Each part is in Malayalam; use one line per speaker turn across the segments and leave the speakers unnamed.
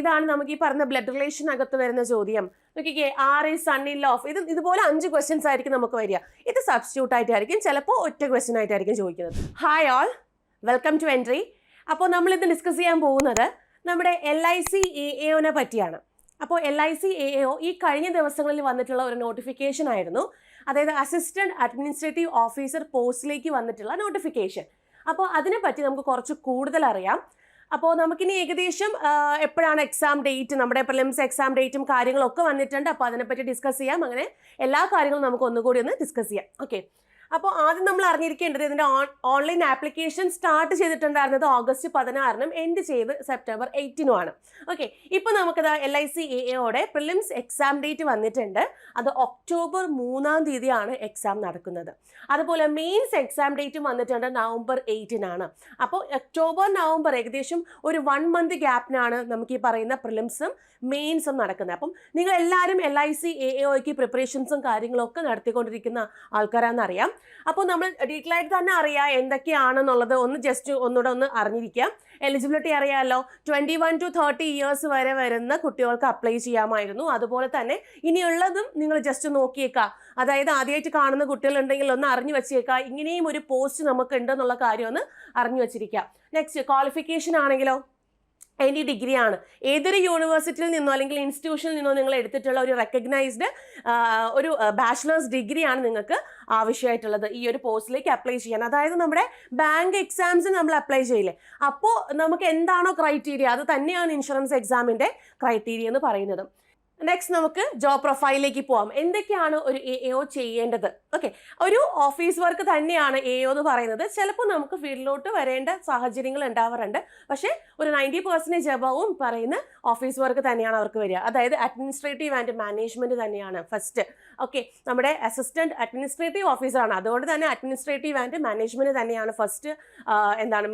ഇതാണ് നമുക്ക് ഈ പറഞ്ഞ ബ്ലഡ് റിലേഷൻ അകത്ത് വരുന്ന ചോദ്യം. നോക്കിക്കേ, R is son in law of, ഇതുപോലെ 5 ക്വസ്റ്റ്യൻസ് ആയിരിക്കും നമുക്ക് വരിക. ഇത് സബ്സ്റ്റിറ്റ്യൂട്ട് ആയിട്ടായിരിക്കും, ചിലപ്പോൾ ഒറ്റ ക്വസ്റ്റ്യൻ ആയിട്ടായിരിക്കും ചോദിക്കുന്നത്. Hi all, welcome to Entri. അപ്പോൾ നമ്മളിത് ഡിസ്കസ് ചെയ്യാൻ പോകുന്നത് നമ്മുടെ LIC-AAO പറ്റിയാണ്. അപ്പോൾ LIC-AAO ഈ കഴിഞ്ഞ ദിവസങ്ങളിൽ വന്നിട്ടുള്ള ഒരു നോട്ടിഫിക്കേഷൻ ആയിരുന്നു. അതായത് അസിസ്റ്റന്റ് അഡ്മിനിസ്ട്രേറ്റീവ് ഓഫീസർ പോസ്റ്റിലേക്ക് വന്നിട്ടുള്ള നോട്ടിഫിക്കേഷൻ. അപ്പോൾ അതിനെപ്പറ്റി നമുക്ക് കുറച്ച് കൂടുതൽ അറിയാം. അപ്പോൾ നമുക്കിനി ഏകദേശം എപ്പോഴാണ് എക്സാം ഡേറ്റ്, നമ്മുടെ പ്രിലിംസ് എക്സാം ഡേറ്റും കാര്യങ്ങളൊക്കെ വന്നിട്ടുണ്ട്. അപ്പോൾ അതിനെപ്പറ്റി ഡിസ്കസ് ചെയ്യാം. അങ്ങനെ എല്ലാ കാര്യങ്ങളും നമുക്ക് ഒന്നുകൂടി ഒന്ന് ഡിസ്കസ് ചെയ്യാം. ഓക്കെ, അപ്പോൾ ആദ്യം നമ്മൾ അറിഞ്ഞിരിക്കേണ്ടത് ഇതിൻ്റെ ഓൺലൈൻ ആപ്ലിക്കേഷൻ സ്റ്റാർട്ട് ചെയ്തിട്ടുണ്ടായിരുന്നത് August 16 എൻഡ് ചെയ്ത് September 18 ഓക്കെ, ഇപ്പോൾ നമുക്കത് LIC-AAOയുടെ പ്രിലിംസ് എക്സാം ഡേറ്റ് വന്നിട്ടുണ്ട്. അത് October 3 എക്സാം നടക്കുന്നത്. അതുപോലെ മെയിൻസ് എക്സാം ഡേറ്റും വന്നിട്ടുണ്ട് November 8 അപ്പോൾ ഒക്ടോബർ നവംബർ ഏകദേശം ഒരു 1 month ഗ്യാപ്പിനാണ് നമുക്ക് ഈ പറയുന്ന പ്രിലിംസും മെയിൻസും നടക്കുന്നത്. അപ്പം നിങ്ങൾ എല്ലാവരും LIC-AAOയ്ക്ക് പ്രിപ്പറേഷൻസും കാര്യങ്ങളും ഒക്കെ നടത്തിക്കൊണ്ടിരിക്കുന്ന ആൾക്കാരാണെന്നറിയാം. അപ്പോൾ നമ്മൾ ഡീറ്റെയിൽ ആയിട്ട് തന്നെ അറിയാം എന്തൊക്കെയാണെന്നുള്ളത്. ഒന്നുകൂടെ ഒന്ന് അറിഞ്ഞിരിക്കാം. എലിജിബിലിറ്റി അറിയാമല്ലോ, 21 to 30 years വരെ വരുന്ന കുട്ടികൾക്ക് അപ്ലൈ ചെയ്യാമായിരുന്നു. അതുപോലെ തന്നെ ഇനിയുള്ളതും നിങ്ങൾ ജസ്റ്റ് നോക്കിയേക്കാം. അതായത് ആദ്യമായിട്ട് കാണുന്ന കുട്ടികളുണ്ടെങ്കിൽ ഒന്ന് അറിഞ്ഞു വെച്ചേക്കാം, ഇങ്ങനെയും ഒരു പോസ്റ്റ് നമുക്ക് ഉണ്ടെന്നുള്ള കാര്യം ഒന്ന് അറിഞ്ഞു വെച്ചിരിക്കാം. നെക്സ്റ്റ്, ക്വാളിഫിക്കേഷൻ ആണെങ്കിലോ എനി ഡിഗ്രിയാണ്. ഏതൊരു യൂണിവേഴ്സിറ്റിയിൽ നിന്നോ അല്ലെങ്കിൽ ഇൻസ്റ്റിറ്റ്യൂഷനിൽ നിന്നോ നിങ്ങൾ എടുത്തിട്ടുള്ള ഒരു റെക്കഗ്നൈസ്ഡ് ഒരു ബാച്ചിലേഴ്സ് ഡിഗ്രിയാണ് നിങ്ങൾക്ക് ആവശ്യമായിട്ടുള്ളത് ഈ ഒരു പോസ്റ്റിലേക്ക് അപ്ലൈ ചെയ്യാൻ. അതായത് നമ്മുടെ ബാങ്ക് എക്സാംസിന് നമ്മൾ അപ്ലൈ ചെയ്യില്ലേ, അപ്പോൾ നമുക്ക് എന്താണോ ക്രൈറ്റീരിയ അത് തന്നെയാണ് ഇൻഷുറൻസ് എക്സാമിൻ്റെ ക്രൈറ്റീരിയ എന്ന് പറയുന്നത്. നെക്സ്റ്റ് നമുക്ക് ജോബ് പ്രൊഫൈലിലേക്ക് പോവാം. എന്തൊക്കെയാണ് ഒരു AAO ചെയ്യേണ്ടത്? ഓക്കെ, ഒരു ഓഫീസ് വർക്ക് തന്നെയാണ് AAO എന്ന് പറയുന്നത്. ചിലപ്പോൾ നമുക്ക് ഫീൽഡിലോട്ട് വരേണ്ട സാഹചര്യങ്ങൾ ഉണ്ടാവാറുണ്ട്. പക്ഷേ ഒരു 90% അബവും പറയുന്ന ഓഫീസ് വർക്ക് തന്നെയാണ് അവർക്ക് വരിക. അതായത് അഡ്മിനിസ്ട്രേറ്റീവ് ആൻഡ് മാനേജ്മെൻറ്റ് തന്നെയാണ് ഫസ്റ്റ്. ഓക്കെ, നമ്മുടെ അസിസ്റ്റന്റ് അഡ്മിനിസ്ട്രേറ്റീവ് ഓഫീസറാണ്. അതുകൊണ്ട് തന്നെ അഡ്മിനിസ്ട്രേറ്റീവ് ആൻഡ് മാനേജ്മെൻറ്റ് തന്നെയാണ് ഫസ്റ്റ്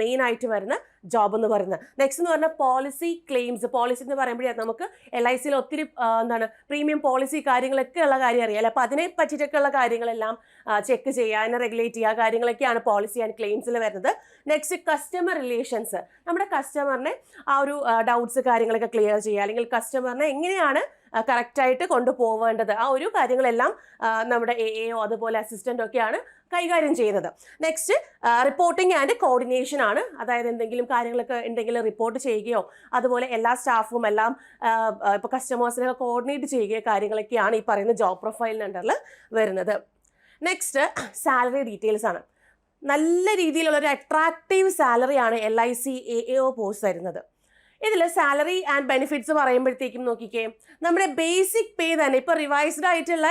മെയിൻ ആയിട്ട് വരുന്ന ജോബ് എന്ന് പറയുന്നത്. നെക്സ്റ്റ് എന്ന് പറഞ്ഞാൽ പോളിസി ക്ലെയിംസ്. പോളിസി എന്ന് പറയുമ്പോഴേ നമുക്ക് LICയിൽ ഒത്തിരി പ്രീമിയം പോളിസി കാര്യങ്ങളൊക്കെ ഉള്ള കാര്യം അറിയാമല്ലോ. അപ്പോൾ അതിനെ പറ്റിയിട്ടൊക്കെ ഉള്ള കാര്യങ്ങളെല്ലാം ചെക്ക് ചെയ്യുക, അതിനെ റെഗുലേറ്റ് ചെയ്യുക, കാര്യങ്ങളൊക്കെയാണ് പോളിസി ആൻഡ് ക്ലെയിംസിൽ വരുന്നത്. Next, customer relations. നമ്മുടെ കസ്റ്റമറിനെ ആ ഒരു ഡൗട്ട്സ് കാര്യങ്ങളൊക്കെ ക്ലിയർ ചെയ്യുക, അല്ലെങ്കിൽ കസ്റ്റമറിനെ എങ്ങനെയാണ് കറക്റ്റായിട്ട് കൊണ്ടുപോവേണ്ടത്, ആ ഒരു കാര്യങ്ങളെല്ലാം നമ്മുടെ AAO അതുപോലെ അസിസ്റ്റൻ്റ് ഒക്കെയാണ് കൈകാര്യം ചെയ്യുന്നത്. നെക്സ്റ്റ്, റിപ്പോർട്ടിംഗ് ആൻഡ് കോർഡിനേഷൻ ആണ്. അതായത് എന്തെങ്കിലും കാര്യങ്ങളൊക്കെ ഉണ്ടെങ്കിൽ റിപ്പോർട്ട് ചെയ്യുകയോ അതുപോലെ എല്ലാ സ്റ്റാഫും എല്ലാം ഇപ്പോൾ കസ്റ്റമേഴ്സിനെ കോർഡിനേറ്റ് ചെയ്യുകയോ കാര്യങ്ങളൊക്കെയാണ് ഈ പറയുന്ന ജോബ് പ്രൊഫൈലിന് അണ്ടറിൽ വരുന്നത്. നെക്സ്റ്റ്, സാലറി ഡീറ്റെയിൽസ് ആണ്. നല്ല രീതിയിലുള്ള ഒരു അട്രാക്റ്റീവ് സാലറിയാണ് LIC-AAO പോസ്റ്റ് തരുന്നത്. ഇതിൽ സാലറി ആൻഡ് ബെനിഫിറ്റ്സ് പറയുമ്പോഴത്തേക്കും നോക്കിക്കേ, നമ്മുടെ ബേസിക് പേ തന്നെ ഇപ്പോൾ റിവൈസ്ഡ് ആയിട്ടുള്ള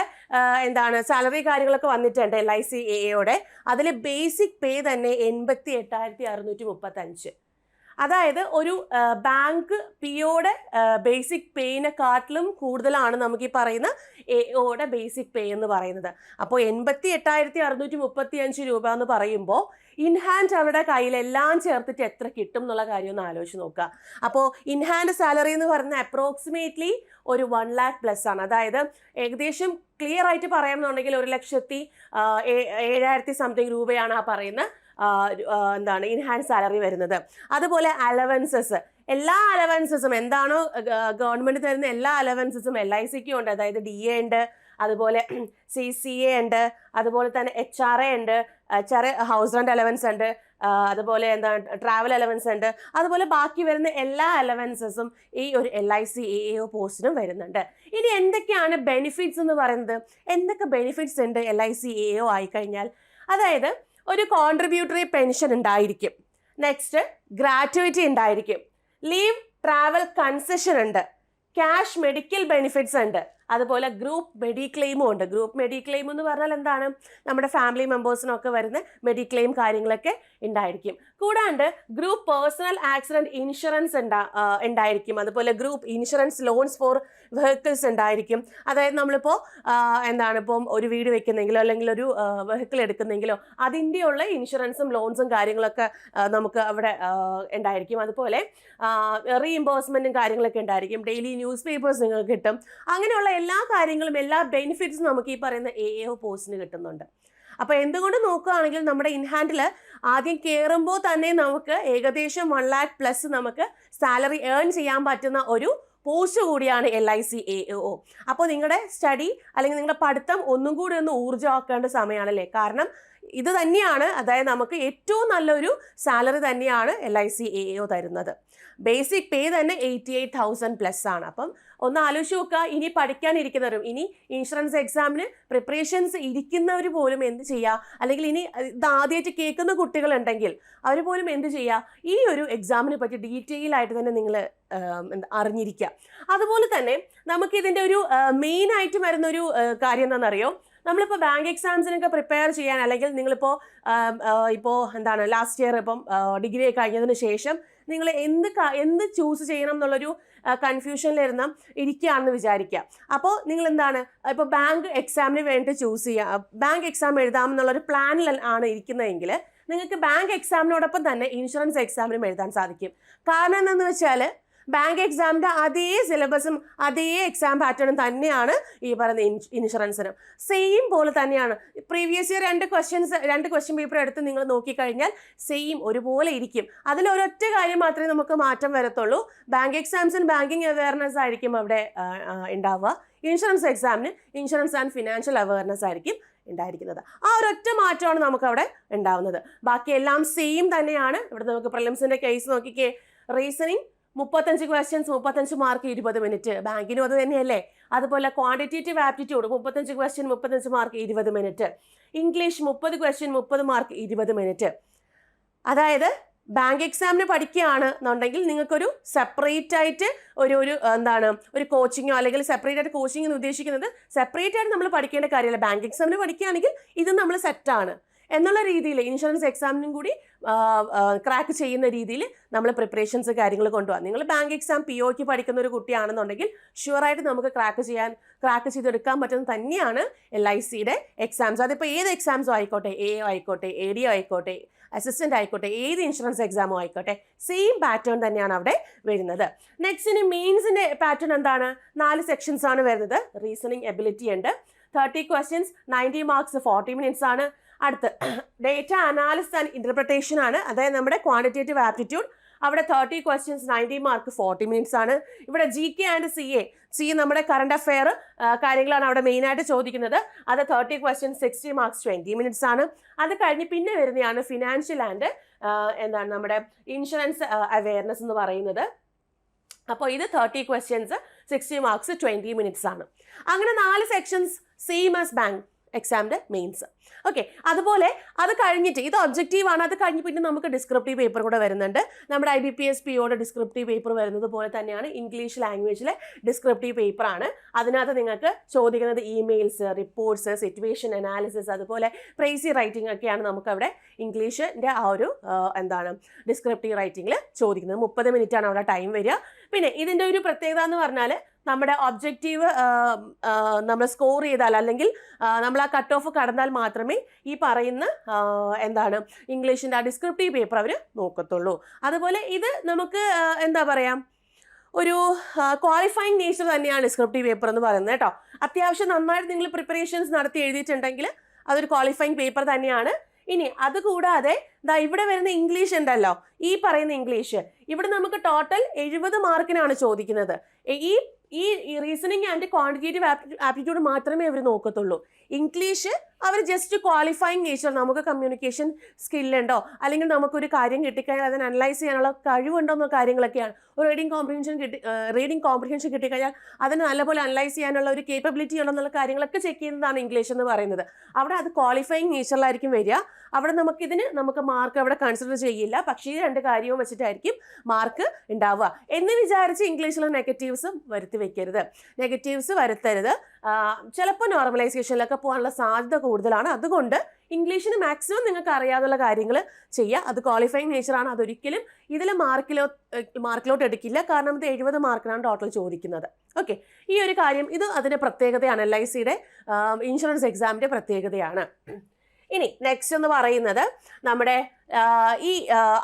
സാലറി കാര്യങ്ങളൊക്കെ വന്നിട്ടുണ്ട് LIC-AAOയുടെ. അതിൽ ബേസിക് പേ തന്നെ 88,635. അതായത് ഒരു ബാങ്ക് POയുടെ ബേസിക് പേയിനെക്കാട്ടിലും കൂടുതലാണ് നമുക്ക് ഈ പറയുന്ന AAOയുടെ ബേസിക് പേ എന്ന് പറയുന്നത്. അപ്പോൾ 88,635 രൂപ എന്ന് പറയുമ്പോൾ ഇൻഹാൻഡ് അവരുടെ കയ്യിലെല്ലാം ചേർത്തിട്ട് എത്ര കിട്ടും എന്നുള്ള കാര്യം ഒന്ന് ആലോചിച്ച് നോക്കുക. അപ്പോൾ ഇൻഹാൻഡ് സാലറി എന്ന് പറയുന്നത് അപ്രോക്സിമേറ്റ്ലി ഒരു 1 lakh+ ആണ്. അതായത് ഏകദേശം ക്ലിയർ ആയിട്ട് പറയാമെന്നുണ്ടെങ്കിൽ 1,07,000 സംതിങ് രൂപയാണ് ആ പറയുന്ന ഇൻഹാൻഡ് സാലറി വരുന്നത്. അതുപോലെ അലവൻസസ്, എല്ലാ അലവൻസസും എന്താണോ ഗവൺമെൻറ് തരുന്ന എല്ലാ അലവൻസസും LICക്കും ഉണ്ട്. അതായത് DA ഉണ്ട്, അതുപോലെ CCA ഉണ്ട്, അതുപോലെ തന്നെ HRA ഉണ്ട്, HRA ഹൗസ് റെന്റ് അലവൻസ് ഉണ്ട്, അതുപോലെ ട്രാവൽ അലവൻസ് ഉണ്ട്. അതുപോലെ ബാക്കി വരുന്ന എല്ലാ അലവൻസസും ഈ ഒരു LIC-AAO പോസ്റ്റിനും വരുന്നുണ്ട്. ഇനി എന്തൊക്കെയാണ് ബെനിഫിറ്റ്സ് എന്ന് പറയുന്നത്? എന്തൊക്കെ ബെനിഫിറ്റ്സ് ഉണ്ട് LIC-AAO ആയിക്കഴിഞ്ഞാൽ? അതായത് ഒരു കോൺട്രിബ്യൂട്ടറി പെൻഷൻ ഉണ്ടായിരിക്കും. നെക്സ്റ്റ്, ഗ്രാറ്റുവിറ്റി ഉണ്ടായിരിക്കും, ലീവ് ട്രാവൽ കൺസെഷൻ ഉണ്ട്, ക്യാഷ് മെഡിക്കൽ ബെനിഫിറ്റ്സ് ഉണ്ട്, അതുപോലെ ഗ്രൂപ്പ് മെഡിക്ലെയിമും ഉണ്ട്. ഗ്രൂപ്പ് മെഡിക്ലെയിം എന്ന് പറഞ്ഞാൽ എന്താണ്? നമ്മുടെ ഫാമിലി മെമ്പേഴ്സിനൊക്കെ വരുന്ന മെഡിക്ലെയിം കാര്യങ്ങളൊക്കെ ഉണ്ടായിരിക്കും. കൂടാണ്ട് ഗ്രൂപ്പ് പേഴ്സണൽ ആക്സിഡൻറ്റ് ഇൻഷുറൻസ് ഉണ്ടായിരിക്കും. അതുപോലെ group insurance loans four vehicles ഉണ്ടായിരിക്കും. അതായത് നമ്മളിപ്പോൾ ഇപ്പം ഒരു വീട് വെക്കുന്നെങ്കിലോ അല്ലെങ്കിൽ ഒരു വെഹിക്കിൾ എടുക്കുന്നെങ്കിലോ അതിൻ്റെയുള്ള ഇൻഷുറൻസും ലോൺസും കാര്യങ്ങളൊക്കെ നമുക്ക് അവിടെ ഉണ്ടായിരിക്കും. അതുപോലെ റീഇംബേഴ്സ്മെൻറ്റും കാര്യങ്ങളൊക്കെ ഉണ്ടായിരിക്കും. ഡെയിലി ന്യൂസ് പേപ്പേഴ്സ് നിങ്ങൾക്ക് കിട്ടും. അങ്ങനെയുള്ള എല്ലാ കാര്യങ്ങളും എല്ലാ ബെനിഫിറ്റ്സും നമുക്ക് ഈ പറയുന്ന AAO പോസ്റ്റിന് കിട്ടുന്നുണ്ട്. അപ്പോൾ എന്തുകൊണ്ട് നോക്കുകയാണെങ്കിൽ നമ്മുടെ ഇൻ ഹാൻഡിൽ ആദ്യം കയറുമ്പോൾ തന്നെ നമുക്ക് ഏകദേശം 1 lakh പ്ലസ് നമുക്ക് സാലറി ഏൺ ചെയ്യാൻ പറ്റുന്ന ഒരു പോസ്റ്റ് കൂടിയാണ് LIC AAO. അപ്പോൾ നിങ്ങളുടെ സ്റ്റഡി അല്ലെങ്കിൽ നിങ്ങളുടെ പഠിത്തം ഒന്നും കൂടി ഒന്ന് ഊർജ്ജമാക്കേണ്ട സമയമാണല്ലേ. കാരണം ഇത് തന്നെയാണ്, അതായത് നമുക്ക് ഏറ്റവും നല്ലൊരു സാലറി തന്നെയാണ് LIC AAO തരുന്നത്. ബേസിക് പേ തന്നെ 88,000 പ്ലസ് ആണ്. അപ്പം ഒന്ന് ആലോചിച്ച് നോക്കുക, ഇനി പഠിക്കാനിരിക്കുന്നവരും ഇനി ഇൻഷുറൻസ് എക്സാമിന് പ്രിപ്പറേഷൻസ് ഇരിക്കുന്നവർ പോലും എന്ത് ചെയ്യുക, അല്ലെങ്കിൽ ഇനി ഇത് ആദ്യമായിട്ട് കേൾക്കുന്ന കുട്ടികളുണ്ടെങ്കിൽ അവർ പോലും എന്ത് ചെയ്യുക, ഈ ഒരു എക്സാമിനെ പറ്റി ഡീറ്റെയിൽ ആയിട്ട് തന്നെ നിങ്ങൾ അറിഞ്ഞിരിക്കുക. അതുപോലെ തന്നെ നമുക്കിതിൻ്റെ ഒരു മെയിനായിട്ട് വരുന്നൊരു കാര്യം എന്താണെന്നറിയോ, നമ്മളിപ്പോൾ ബാങ്ക് എക്സാംസിനൊക്കെ പ്രിപ്പയർ ചെയ്യാൻ, അല്ലെങ്കിൽ നിങ്ങളിപ്പോൾ എന്താണ് ലാസ്റ്റ് ഇയർ ഇപ്പം ഡിഗ്രി കഴിഞ്ഞതിന് ശേഷം നിങ്ങൾ എന്ത് ചൂസ് ചെയ്യണം എന്നുള്ളൊരു കൺഫ്യൂഷനിലിരുന്ന് ഇരിക്കുകയാണെന്ന് വിചാരിക്കുക. അപ്പോൾ നിങ്ങൾ എന്താണ് ഇപ്പോൾ ബാങ്ക് എക്സാമിന് വേണ്ടി ചൂസ് ചെയ്യുക, ബാങ്ക് എക്സാം എഴുതാമെന്നുള്ളൊരു പ്ലാനിൽ ആണ് ഇരിക്കുന്നതെങ്കിൽ നിങ്ങൾക്ക് ബാങ്ക് എക്സാമിനോടൊപ്പം തന്നെ ഇൻഷുറൻസ് എക്സാമിനും എഴുതാൻ സാധിക്കും. കാരണം എന്താണെന്ന് വെച്ചാൽ ബാങ്ക് എക്സാമിൻ്റെ അതേ സിലബസും അതേ എക്സാം പാറ്റേണും തന്നെയാണ് ഈ പറയുന്ന ഇൻഷുറൻസിനും. സെയിം പോലെ തന്നെയാണ്. പ്രീവിയസ് ഇയർ രണ്ട് ക്വസ്റ്റ്യൻ പേപ്പർ എടുത്ത് നിങ്ങൾ നോക്കിക്കഴിഞ്ഞാൽ സെയിം ഒരുപോലെ ഇരിക്കും. അതിലൊരൊറ്റ കാര്യം മാത്രമേ നമുക്ക് മാറ്റം വരത്തുള്ളൂ. ബാങ്ക് എക്സാംസിന് ബാങ്കിങ് അവയർനെസ് ആയിരിക്കും അവിടെ ഉണ്ടാവുക. ഇൻഷുറൻസ് എക്സാമിന് ഇൻഷുറൻസ് ആൻഡ് ഫിനാൻഷ്യൽ അവയർനെസ് ആയിരിക്കും ഉണ്ടായിരിക്കുന്നത്. ആ ഒരൊറ്റ മാറ്റമാണ് നമുക്കവിടെ ഉണ്ടാവുന്നത്. ബാക്കിയെല്ലാം സെയിം തന്നെയാണ്. ഇവിടെ നമുക്ക് പ്രിലിംസിൻ്റെ കേസ് നോക്കിക്കേ. Reasoning 35 questions 35 mark 20 minute. ബാങ്കിനും അത് തന്നെയല്ലേ. അതുപോലെ quantitative aptitude 35 question 35 mark 20 minute. English 30 question 30 mark 20 minute. അതായത് ബാങ്ക് എക്സാമിന് പഠിക്കുകയാണ് എന്നുണ്ടെങ്കിൽ നിങ്ങൾക്കൊരു സെപ്പറേറ്റ് ആയിട്ട് ഒരു കോച്ചിങ്ങോ അല്ലെങ്കിൽ സെപ്പറേറ്റ് ആയിട്ട് കോച്ചിങ് എന്ന് ഉദ്ദേശിക്കുന്നത് സെപ്പറേറ്റ് ആയിട്ട് നമ്മൾ പഠിക്കേണ്ട കാര്യമില്ല. ബാങ്ക് എക്സാമിന് പഠിക്കുകയാണെങ്കിൽ ഇത് നമ്മൾ സെറ്റാണ് എന്നുള്ള രീതിയിൽ ഇൻഷുറൻസ് എക്സാമിനും കൂടി ക്രാക്ക് ചെയ്യുന്ന രീതിയിൽ നമ്മൾ പ്രിപ്പറേഷൻസ് കാര്യങ്ങൾ കൊണ്ടുപോകാം. നിങ്ങൾ ബാങ്ക് എക്സാം POക്ക് പഠിക്കുന്ന ഒരു കുട്ടിയാണെന്നുണ്ടെങ്കിൽ ഷുവറായിട്ട് നമുക്ക് ക്രാക്ക് ചെയ്തെടുക്കാൻ പറ്റുന്ന തന്നെയാണ് LICയുടെ എക്സാംസ്. അതിപ്പോൾ ഏത് എക്സാംസും ആയിക്കോട്ടെ, AO ആയിക്കോട്ടെ, ADO ആയിക്കോട്ടെ, അസിസ്റ്റൻ്റ് ആയിക്കോട്ടെ, ഏത് ഇൻഷുറൻസ് എക്സാമോ ആയിക്കോട്ടെ, സെയിം പാറ്റേൺ തന്നെയാണ് അവിടെ വരുന്നത്. നെക്സ്റ്റിന് മെയിൻസിൻ്റെ പാറ്റേൺ എന്താണ്? 4 സെക്ഷൻസ് ആണ് വരുന്നത്. റീസണിങ് എബിലിറ്റി ഉണ്ട്. 30 ക്വസ്റ്റ്യൻസ് 90 മാർക്സ് 40 മിനിറ്റ്സ് ആണ്. അടുത്ത് ഡേറ്റ അനാലിസിസ് ആൻഡ് ഇൻ്റർപ്രിട്ടേഷൻ ആണ്. അതായത് നമ്മുടെ ക്വാണ്ടിറ്റേറ്റീവ് ആപ്റ്റിറ്റ്യൂഡ്. അവിടെ 30 ക്വസ്റ്റ്യൻസ് 90 മാർക്ക് 40 മിനിറ്റ്സ് ആണ്. ഇവിടെ GK ആൻഡ് CA നമ്മുടെ കറണ്ട് അഫെയർ കാര്യങ്ങളാണ് അവിടെ മെയിനായിട്ട് ചോദിക്കുന്നത്. അത് 30 ക്വസ്റ്റ്യൻസ് 60 മാർക്സ് 20 മിനിറ്റ്സ് ആണ്. അത് കഴിഞ്ഞ് പിന്നെ വരുന്നതാണ് ഫിനാൻഷ്യൽ ആൻഡ് നമ്മുടെ ഇൻഷുറൻസ് അവെയർനെസ് എന്ന് പറയുന്നത്. അപ്പോൾ ഇത് 30 ക്വസ്റ്റ്യൻസ് 60 മാർക്സ് 20 മിനിറ്റ്സ് ആണ്. അങ്ങനെ 4 സെക്ഷൻസ് സെയിം ആസ് ബാങ്ക് എക്സാമിൻ്റെ മെയിൻസ്. ഓക്കെ, അതുപോലെ അത് കഴിഞ്ഞിട്ട് ഇത് ഒബ്ജക്റ്റീവാണ്. അത് കഴിഞ്ഞ് പിന്നെ നമുക്ക് ഡിസ്ക്രിപ്റ്റീവ് പേപ്പർ കൂടെ വരുന്നുണ്ട്. നമ്മുടെ IBPS POയുടെ ഡിസ്ക്രിപ്റ്റീവ് പേപ്പർ വരുന്നത് പോലെ തന്നെയാണ് ഇംഗ്ലീഷ് ലാംഗ്വേജിലെ ഡിസ്ക്രിപ്റ്റീവ് പേപ്പറാണ്. അതിനകത്ത് നിങ്ങൾക്ക് ചോദിക്കുന്നത് ഇമെയിൽസ്, റിപ്പോർട്ട്സ്, സിറ്റുവേഷൻ അനാലിസിസ്, അതുപോലെ പ്രൈസി റൈറ്റിംഗ് ഒക്കെയാണ് നമുക്കവിടെ ഇംഗ്ലീഷിൻ്റെ ആ ഒരു ഡിസ്ക്രിപ്റ്റീവ് റൈറ്റിങ്ങിൽ ചോദിക്കുന്നത്. 30 മിനിറ്റാണ് അവിടെ ടൈം വരിക. പിന്നെ ഇതിൻ്റെ ഒരു പ്രത്യേകത എന്ന് പറഞ്ഞാൽ നമ്മുടെ ഒബ്ജക്റ്റീവ് നമ്മൾ സ്കോർ ചെയ്താൽ അല്ലെങ്കിൽ നമ്മൾ ആ കട്ട് ഓഫ് കടന്നാൽ മാത്രമേ ഈ പറയുന്ന ഇംഗ്ലീഷിൻ്റെ ആ ഡിസ്ക്രിപ്റ്റീവ് പേപ്പർ അവർ നോക്കത്തുള്ളൂ. അതുപോലെ ഇത് നമുക്ക് ഒരു ക്വാളിഫൈങ് നേച്ചർ തന്നെയാണ് ഡിസ്ക്രിപ്റ്റീവ് പേപ്പർ എന്ന് പറയുന്നത് കേട്ടോ. അത്യാവശ്യം നന്നായിട്ട് നിങ്ങൾ പ്രിപ്പറേഷൻസ് നടത്തി എഴുതിയിട്ടുണ്ടെങ്കിൽ അതൊരു ക്വാളിഫൈങ് പേപ്പർ തന്നെയാണ്. ഇനി അതുകൂടാതെ ഇവിടെ വരുന്ന ഇംഗ്ലീഷ് ഉണ്ടല്ലോ, ഈ പറയുന്ന ഇംഗ്ലീഷ് ഇവിടെ നമുക്ക് ടോട്ടൽ 70 മാർക്കിനാണ് ചോദിക്കുന്നത്. ഈ റീസണിങ് ആൻഡ് ക്വാണ്ടിറ്റേറ്റീവ് ആപ്റ്റിറ്റ്യൂഡ് മാത്രമേ അവർ നോക്കത്തുള്ളൂ. ഇംഗ്ലീഷ് അവർ ജസ്റ്റ് ക്വാളിഫൈങ് നേച്ചർ, നമുക്ക് കമ്മ്യൂണിക്കേഷൻ സ്കില്ലുണ്ടോ അല്ലെങ്കിൽ നമുക്കൊരു കാര്യം കിട്ടിക്കഴിഞ്ഞാൽ അതിനെ അനലൈസ് ചെയ്യാനുള്ള കഴിവുണ്ടോ എന്ന കാര്യങ്ങളൊക്കെയാണ്. ഒരു റീഡിങ് കോംപ്രിഹെൻഷൻ കിട്ടിക്കഴിഞ്ഞാൽ അതിന് നല്ലപോലെ അനലൈസ് ചെയ്യാനുള്ള ഒരു കേപ്പബിലിറ്റി ഉണ്ടോ എന്നുള്ള കാര്യങ്ങളൊക്കെ ചെക്ക് ചെയ്യുന്നതാണ് ഇംഗ്ലീഷ് എന്ന് പറയുന്നത്. അവിടെ അത് ക്വാളിഫൈങ് നേച്ചറിലായിരിക്കും വരിക. അവിടെ നമുക്ക് മാർക്ക് അവിടെ കൺസിഡർ ചെയ്യില്ല. പക്ഷേ ഈ 2 കാര്യവും വെച്ചിട്ടായിരിക്കും മാർക്ക് ഉണ്ടാവുക. എന്ന് വിചാരിച്ച് ഇംഗ്ലീഷിൽ നെഗറ്റീവ്സും വരുത്തരുത്. ചിലപ്പോൾ നോർമലൈസേഷനിലൊക്കെ പോകാനുള്ള സാധ്യത കൂടുതലാണ്. അതുകൊണ്ട് ഇംഗ്ലീഷിന് മാക്സിമം നിങ്ങൾക്ക് അറിയാവുന്ന കാര്യങ്ങൾ ചെയ്യുക. അത് ക്വാളിഫൈങ് നേച്ചറാണ്. അതൊരിക്കലും ഇതിൽ മാർക്കിലോട്ട് എടുക്കില്ല. കാരണം ഇത് 70 മാർക്കിനാണ് ടോട്ടൽ ചോദിക്കുന്നത്. ഓക്കെ, ഈ ഒരു കാര്യം ഇത് അതിൻ്റെ പ്രത്യേകതയാണ്. LICയുടെ ഇൻഷുറൻസ് എക്സാമിൻ്റെ പ്രത്യേകതയാണ്. ഇനി നെക്സ്റ്റ് എന്ന് പറയുന്നത് നമ്മുടെ ഈ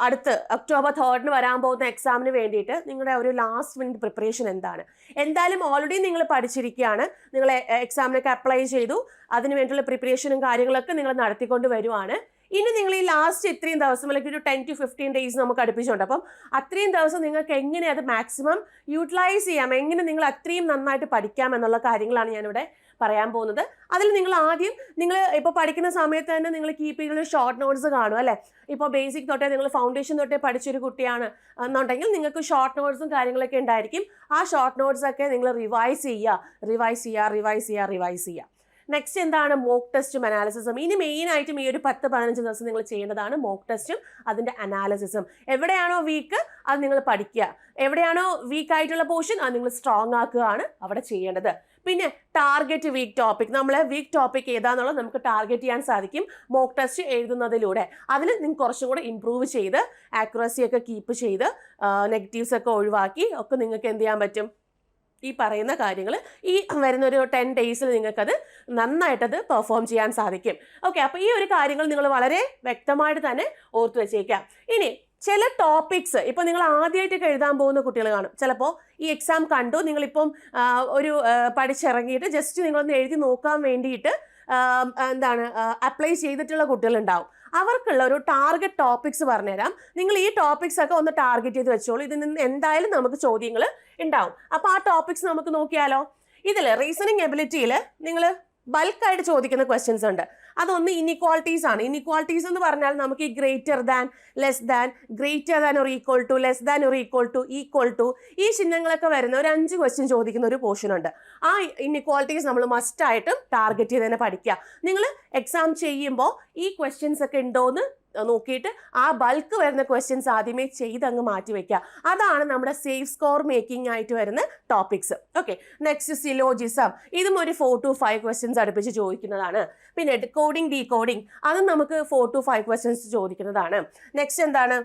അടുത്ത് October 3 വരാൻ പോകുന്ന എക്സാമിന് വേണ്ടിയിട്ട് നിങ്ങളുടെ ഒരു ലാസ്റ്റ് മിനിറ്റ് പ്രിപ്പറേഷൻ എന്താണ്? എന്തായാലും ഓൾറെഡി നിങ്ങൾ പഠിച്ചിരിക്കുകയാണ്, നിങ്ങൾ എക്സാമിനൊക്കെ അപ്ലൈ ചെയ്തു, അതിന് വേണ്ടിയുള്ള പ്രിപ്പറേഷനും കാര്യങ്ങളൊക്കെ നിങ്ങൾ നടത്തിക്കൊണ്ട് വരുവാണ്. ഇനി നിങ്ങൾ ഈ ലാസ്റ്റ് ഇത്രയും ദിവസം അല്ലെങ്കിൽ ഒരു 10 to 15 days നമുക്ക് അടുപ്പിച്ചുണ്ട്. അപ്പം അത്രയും ദിവസം നിങ്ങൾക്ക് എങ്ങനെ അത് മാക്സിമം യൂട്ടിലൈസ് ചെയ്യാം, എങ്ങനെ നിങ്ങൾ അത്രയും നന്നായിട്ട് പഠിക്കാം എന്നുള്ള കാര്യങ്ങളാണ് ഞാനിവിടെ പറയാൻ പോകുന്നത്. അതിൽ നിങ്ങൾ ആദ്യം നിങ്ങൾ ഇപ്പോൾ പഠിക്കുന്ന സമയത്ത് തന്നെ നിങ്ങൾ കീപ്പ് ചെയ്യുന്ന ഷോർട്ട് നോട്ട്സ് കാണും അല്ലേ? ഇപ്പോൾ ബേസിക് തൊട്ടേ നിങ്ങൾ ഫൗണ്ടേഷൻ തൊട്ടേ പഠിച്ചൊരു കുട്ടിയാണ് എന്നുണ്ടെങ്കിൽ നിങ്ങൾക്ക് ഷോർട്ട് നോട്ട്സും കാര്യങ്ങളൊക്കെ ഉണ്ടായിരിക്കും. ആ ഷോർട്ട് നോട്ട്സ് ഒക്കെ നിങ്ങൾ റിവൈസ് ചെയ്യുക. നെക്സ്റ്റ് എന്താണ്? മോക്ക് ടെസ്റ്റും അനാലിസിസും. ഇനി മെയിനായിട്ടും ഈ ഒരു 10-15 ദിവസം നിങ്ങൾ ചെയ്യേണ്ടതാണ് മോക്ക് ടെസ്റ്റും അതിൻ്റെ അനാലിസിസും. എവിടെയാണോ വീക്ക് അത് നിങ്ങൾ പഠിക്കുക, എവിടെയാണോ വീക്ക് ആയിട്ടുള്ള പോർഷൻ അത് നിങ്ങൾ സ്ട്രോങ് ആക്കുകയാണ് അവിടെ ചെയ്യേണ്ടത്. പിന്നെ ടാർഗറ്റ് വീക്ക് ടോപ്പിക്, നമ്മളെ വീക്ക് ടോപ്പിക് ഏതാണെന്നുള്ളത് നമുക്ക് ടാർഗറ്റ് ചെയ്യാൻ സാധിക്കും മോക്ക് ടെസ്റ്റ് എഴുതുന്നതിലൂടെ. അതിൽ നിങ്ങൾക്ക് കുറച്ചും കൂടെ ഇമ്പ്രൂവ് ചെയ്ത് ആക്യുറസി ഒക്കെ കീപ്പ് ചെയ്ത് നെഗറ്റീവ്സ് ഒക്കെ ഒഴിവാക്കി ഒക്കെ നിങ്ങൾക്ക് എന്ത് ചെയ്യാൻ പറ്റും? ഈ പറയുന്ന കാര്യങ്ങൾ ഈ വരുന്നൊരു 10 days നിങ്ങൾക്കത് നന്നായിട്ടത് പെർഫോം ചെയ്യാൻ സാധിക്കും. ഓക്കെ, അപ്പോൾ ഈ ഒരു കാര്യങ്ങൾ നിങ്ങൾ വളരെ വ്യക്തമായിട്ട് തന്നെ ഓർത്തു വെച്ചേക്കാം. ഇനി ചില ടോപ്പിക്സ് ഇപ്പോൾ നിങ്ങൾ ആദ്യമായിട്ടൊക്കെ എഴുതാൻ പോകുന്ന കുട്ടികൾ കാണും. ചിലപ്പോൾ ഈ എക്സാം കണ്ടു, നിങ്ങളിപ്പം ഒരു പഠിച്ചിറങ്ങിയിട്ട് ജസ്റ്റ് നിങ്ങളൊന്ന് എഴുതി നോക്കാൻ വേണ്ടിയിട്ട് അപ്ലൈ ചെയ്തിട്ടുള്ള കുട്ടികളുണ്ടാവും. അവർക്കുള്ള ഒരു ടാർഗറ്റ് ടോപ്പിക്സ് പറഞ്ഞുതരാം. നിങ്ങൾ ഈ ടോപ്പിക്സ് ഒക്കെ ഒന്ന് ടാർഗറ്റ് ചെയ്ത് വെച്ചോളൂ. ഇതിൽ നിന്ന് എന്തായാലും നമുക്ക് ചോദ്യങ്ങൾ ഉണ്ടാവും. അപ്പോൾ ആ ടോപ്പിക്സ് നമുക്ക് നോക്കിയാലോ? ഇതിൽ റീസണിങ് എബിലിറ്റിയിൽ നിങ്ങൾ ബൾക്കായിട്ട് ചോദിക്കുന്ന ക്വസ്റ്റ്യൻസ് ഉണ്ട്. അതൊന്ന് ഇനിക്വാളിറ്റീസ് ആണ്. ഇനിക്വാളിറ്റീസ് എന്ന് പറഞ്ഞാൽ നമുക്ക് ഈ greater than, less than, greater than ഒരു ഈക്വൽ ടു, ലെസ് ദാൻ ഒരു ഈക്വൽ ടു ഈ ചിഹ്നങ്ങളൊക്കെ വരുന്ന ഒരു 5 ക്വസ്റ്റ്യൻ ചോദിക്കുന്ന ഒരു പോർഷൻ ഉണ്ട്. ആ ഇനിക്വാളിറ്റീസ് നമ്മൾ മസ്റ്റായിട്ടും ടാർഗറ്റ് ചെയ്ത് തന്നെ പഠിക്കുക. നിങ്ങൾ എക്സാം ചെയ്യുമ്പോൾ ഈ ക്വസ്റ്റ്യൻസ് ഒക്കെ ഉണ്ടോയെന്ന് നോക്കിയിട്ട് ആ ബൾക്ക് വരുന്ന ക്വസ്റ്റ്യൻസ് ആദ്യമേ ചെയ്ത് അങ്ങ് മാറ്റി വെക്കുക. അതാണ് നമ്മുടെ സേഫ് സ്കോർ മേക്കിംഗ് ആയിട്ട് വരുന്ന ടോപ്പിക്സ്. Okay, next syllogism. ഇതും ഒരു 4 to 5 ക്വസ്റ്റ്യൻസ് അടുപ്പിച്ച് ചോദിക്കുന്നതാണ്. പിന്നെ കോഡിംഗ് ഡീകോഡിംഗ് അതും നമുക്ക് 4 to 5 ക്വസ്റ്റ്യൻസ് ചോദിക്കുന്നതാണ്. നെക്സ്റ്റ് എന്താണ്?